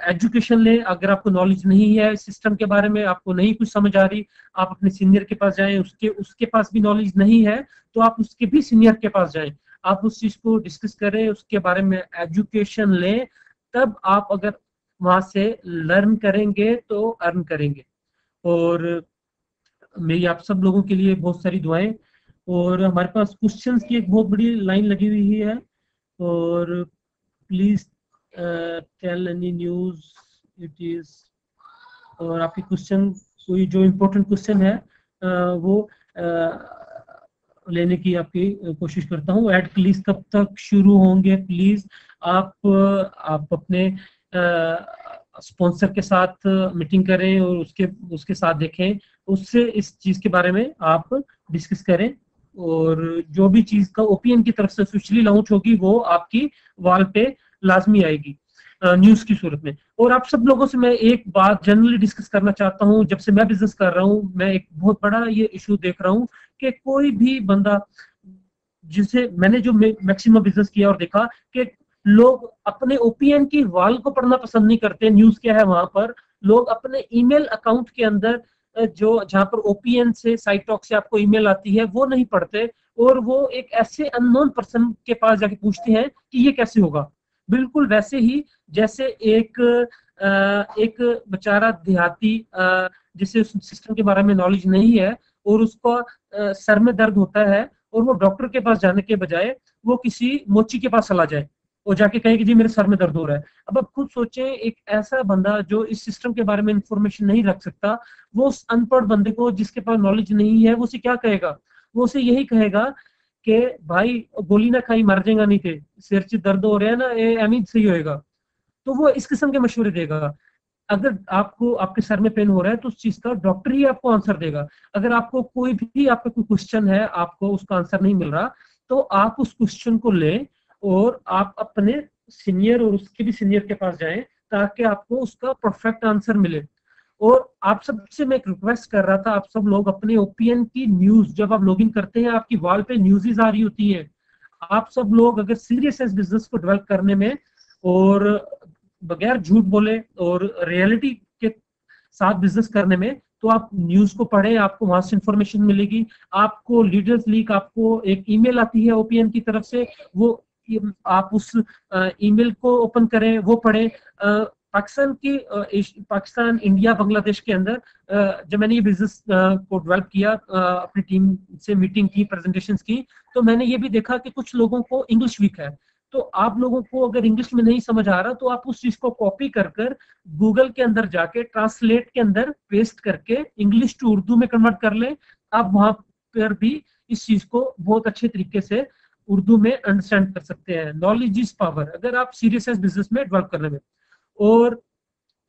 एजुकेशन लें। अगर आपको नॉलेज नहीं है सिस्टम के बारे में, आपको नहीं कुछ समझ आ रही, आप अपने सीनियर के पास जाएं। उसके पास भी नॉलेज नहीं है तो आप उसके भी सीनियर के पास जाएं, आप उस चीज को डिस्कस करें, उसके बारे में एजुकेशन लें। तब आप अगर वहां से लर्न करेंगे तो अर्न करेंगे। और मेरी आप सब लोगों के लिए बहुत सारी दुआएं। और हमारे पास क्वेश्चंस की एक बहुत बड़ी लाइन लगी हुई है, और please tell any news it is. और आपके क्वेश्चन, कोई जो इम्पोर्टेंट क्वेश्चन है वो लेने की आपकी कोशिश करता हूँ। एड प्लीज कब तक शुरू होंगे? प्लीज आप अपने स्पॉन्सर के साथ मीटिंग करें और उसके साथ देखें, उससे इस चीज के बारे में आप डिस्कस करें। और जो भी चीज का ओपीएन की तरफ से ऑफिशियली लॉन्च होगी वो आपकी वॉल पे लाजमी आएगी न्यूज की सूरत में। और आप सब लोगों से मैं एक बात जनरली डिस्कस करना चाहता हूँ। जब से मैं बिजनेस कर रहा हूँ, मैं एक बहुत बड़ा ये इशू देख रहा हूँ कि कोई भी बंदा, जिसे मैंने जो मैक्सिमम बिजनेस किया और देखा कि लोग अपने ओपीएन की वॉल को पढ़ना पसंद नहीं करते। न्यूज क्या है वहां पर, लोग अपने ईमेल अकाउंट के अंदर जो जहां पर ओपीएन से, साइटॉक से आपको ईमेल आती है, वो नहीं पढ़ते, और वो एक ऐसे अननोन पर्सन के पास जाके पूछते हैं कि ये कैसे होगा। बिल्कुल वैसे ही जैसे एक बेचारा देहाती जिसे उस सिस्टम के बारे में नॉलेज नहीं है और उसको सर में दर्द होता है, और वो डॉक्टर के पास जाने के बजाय वो किसी मोची के पास चला जाए और जाके कहे कि जी मेरे सर में दर्द हो रहा है। अब आप खुद सोचें, एक ऐसा बंदा जो इस सिस्टम के बारे में इंफॉर्मेशन नहीं रख सकता, वो उस अनपढ़ बंदे को, जिसके पास नॉलेज नहीं है, वो उसे क्या कहेगा? वो उसे यही कहेगा कि भाई गोली ना खाई मर जाएगा, नहीं थे सिर च दर्द हो रहा है ना, ये एम सही होएगा। तो वो इस किस्म के मशवरे देगा। अगर आपको आपके सर में पेन हो रहा है तो उस चीज का डॉक्टर ही आपको आंसर देगा। अगर आपको कोई भी, आपका कोई क्वेश्चन है, आपको उसका आंसर नहीं मिल रहा, तो तो आप उस क्वेश्चन को लें और आप अपने सीनियर और उसके भी सीनियर के पास जाएं ताकि आपको उसका परफेक्ट आंसर मिले। और आप सबसे मैं एक रिक्वेस्ट कर रहा था, आप सब लोग अपने ओपीएन की न्यूज जब आप लॉगिन करते हैं आपकी वॉल पे न्यूज़ आ रही होती है। आप सब लोग अगर सीरियस है इस बिजनेस को डेवलप करने में और बगैर झूठ बोले और रियलिटी के साथ बिजनेस करने में, तो आप न्यूज को पढ़ें, आपको वहां से इंफॉर्मेशन मिलेगी। आपको लीडर्स लीक, आपको एक ईमेल आती है ओपीएन की तरफ से, वो आप उस ईमेल को ओपन करें, वो पढ़ें। पाकिस्तान, इंडिया, बांग्लादेश के अंदर जब मैंने ये बिजनेस को डेवलप किया, अपनी टीम से मीटिंग की, प्रेजेंटेशंस की, तो मैंने ये भी देखा कि कुछ लोगों को इंग्लिश वीक है। तो आप लोगों को अगर इंग्लिश में नहीं समझ आ रहा तो आप उस चीज को कॉपी कर गूगल के अंदर जाके ट्रांसलेट के अंदर पेस्ट करके इंग्लिश टू उर्दू में कन्वर्ट कर लें। आप वहां पर भी इस चीज को बहुत अच्छे तरीके से उर्दू में अंडरस्टैंड कर सकते हैं। नॉलेज इज पावर, अगर आप सीरियस है बिजनेस में डेवलप करने में। और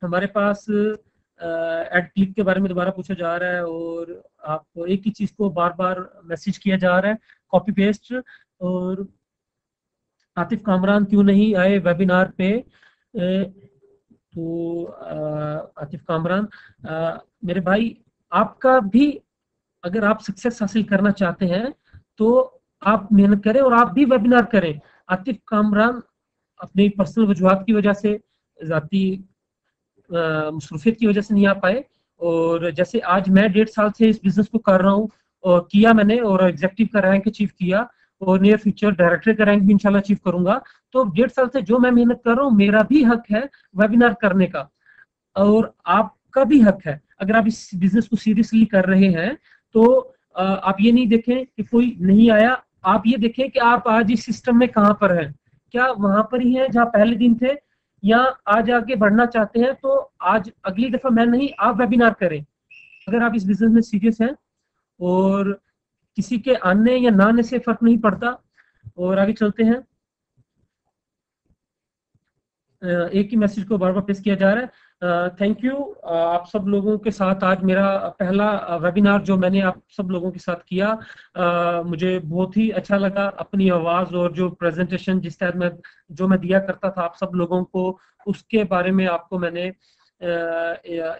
हमारे पास एड क्लिक के बारे में दोबारा पूछा जा रहा है और आपको एक ही चीज को बार बार मैसेज किया जा रहा है, कॉपी पेस्ट। और आतिफ कामरान क्यों नहीं आए वेबिनार पे? तो आतिफ कामरान, मेरे भाई, आपका भी अगर आप सक्सेस हासिल करना चाहते हैं तो आप मेहनत करें और आप भी वेबिनार करें। आतिफ कामरान अपनी पर्सनल वजूहात की वजह से, जाती मसरूफियत की वजह से नहीं आ पाए। और जैसे आज मैं 1.5 साल से इस बिजनेस को कर रहा हूँ और किया मैंने, और एग्जीक्यूटिव का रैंक अचीव किया और नियर फ्यूचर डायरेक्टर का रैंक भी इंशाल्लाह अचीव करूंगा। तो 1.5 साल से जो मैं मेहनत कर रहा हूँ, मेरा भी हक है वेबिनार करने का और आपका भी हक है। अगर आप इस बिजनेस को सीरियसली कर रहे हैं तो आप ये नहीं देखें कि कोई नहीं आया, आप ये देखें कि आप आज इस सिस्टम में कहाँ पर हैं। क्या वहां पर ही है जहाँ पहले दिन थे, या आज आगे बढ़ना चाहते हैं? तो आज अगली दफा मैं नहीं, आप वेबिनार करें अगर आप इस बिजनेस में सीरियस हैं। और किसी के आने या ना आने से फर्क नहीं पड़ता। और आगे चलते हैं। एक ही मैसेज को बार बार पेश किया जा रहा है। थैंक यू आप सब लोगों के साथ आज मेरा पहला वेबिनार जो मैंने आप सब लोगों के साथ किया, मुझे बहुत ही अच्छा लगा। अपनी आवाज और जो प्रेजेंटेशन जिस तरह में जो मैं दिया करता था आप सब लोगों को, उसके बारे में आपको मैंने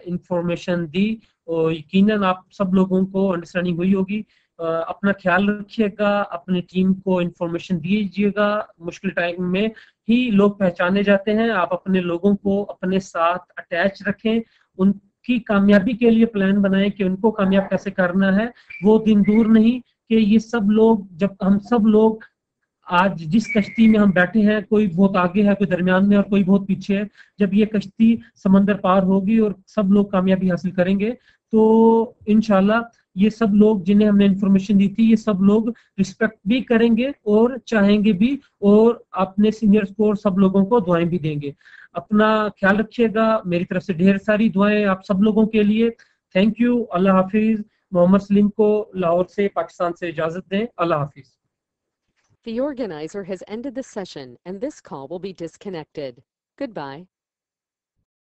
इंफॉर्मेशन दी और यकीनन आप सब लोगों को अंडरस्टैंडिंग हुई होगी। अपना ख्याल रखिएगा, अपनी टीम को इंफॉर्मेशन दीजिएगा। मुश्किल टाइम में ही लोग पहचाने जाते हैं। आप अपने लोगों को अपने साथ अटैच रखें, उनकी कामयाबी के लिए प्लान बनाएं कि उनको कामयाब कैसे करना है। वो दिन दूर नहीं कि ये सब लोग, जब हम सब लोग आज जिस कश्ती में हम बैठे हैं, कोई बहुत आगे है, कोई दरमियान में और कोई बहुत पीछे है, जब ये कश्ती समंदर पार होगी और सब लोग कामयाबी हासिल करेंगे तो इंशाल्लाह ये सब लोग जिन्हें हमने इंफॉर्मेशन दी थी, ये सब लोग रिस्पेक्ट भी करेंगे और चाहेंगे भी, और अपने सीनियर्स को और सब लोगों को दुआएं भी देंगे। अपना ख्याल रखिएगा। मेरी तरफ से ढेर सारी दुआएं आप सब लोगों के लिए। Thank you. अल्लाह हाफिज। मोहम्मद सलीम को लाहौर से, पाकिस्तान से इजाजत दें। अल्लाह हाफिज। The organizer has ended the session and this call will be disconnected. Goodbye.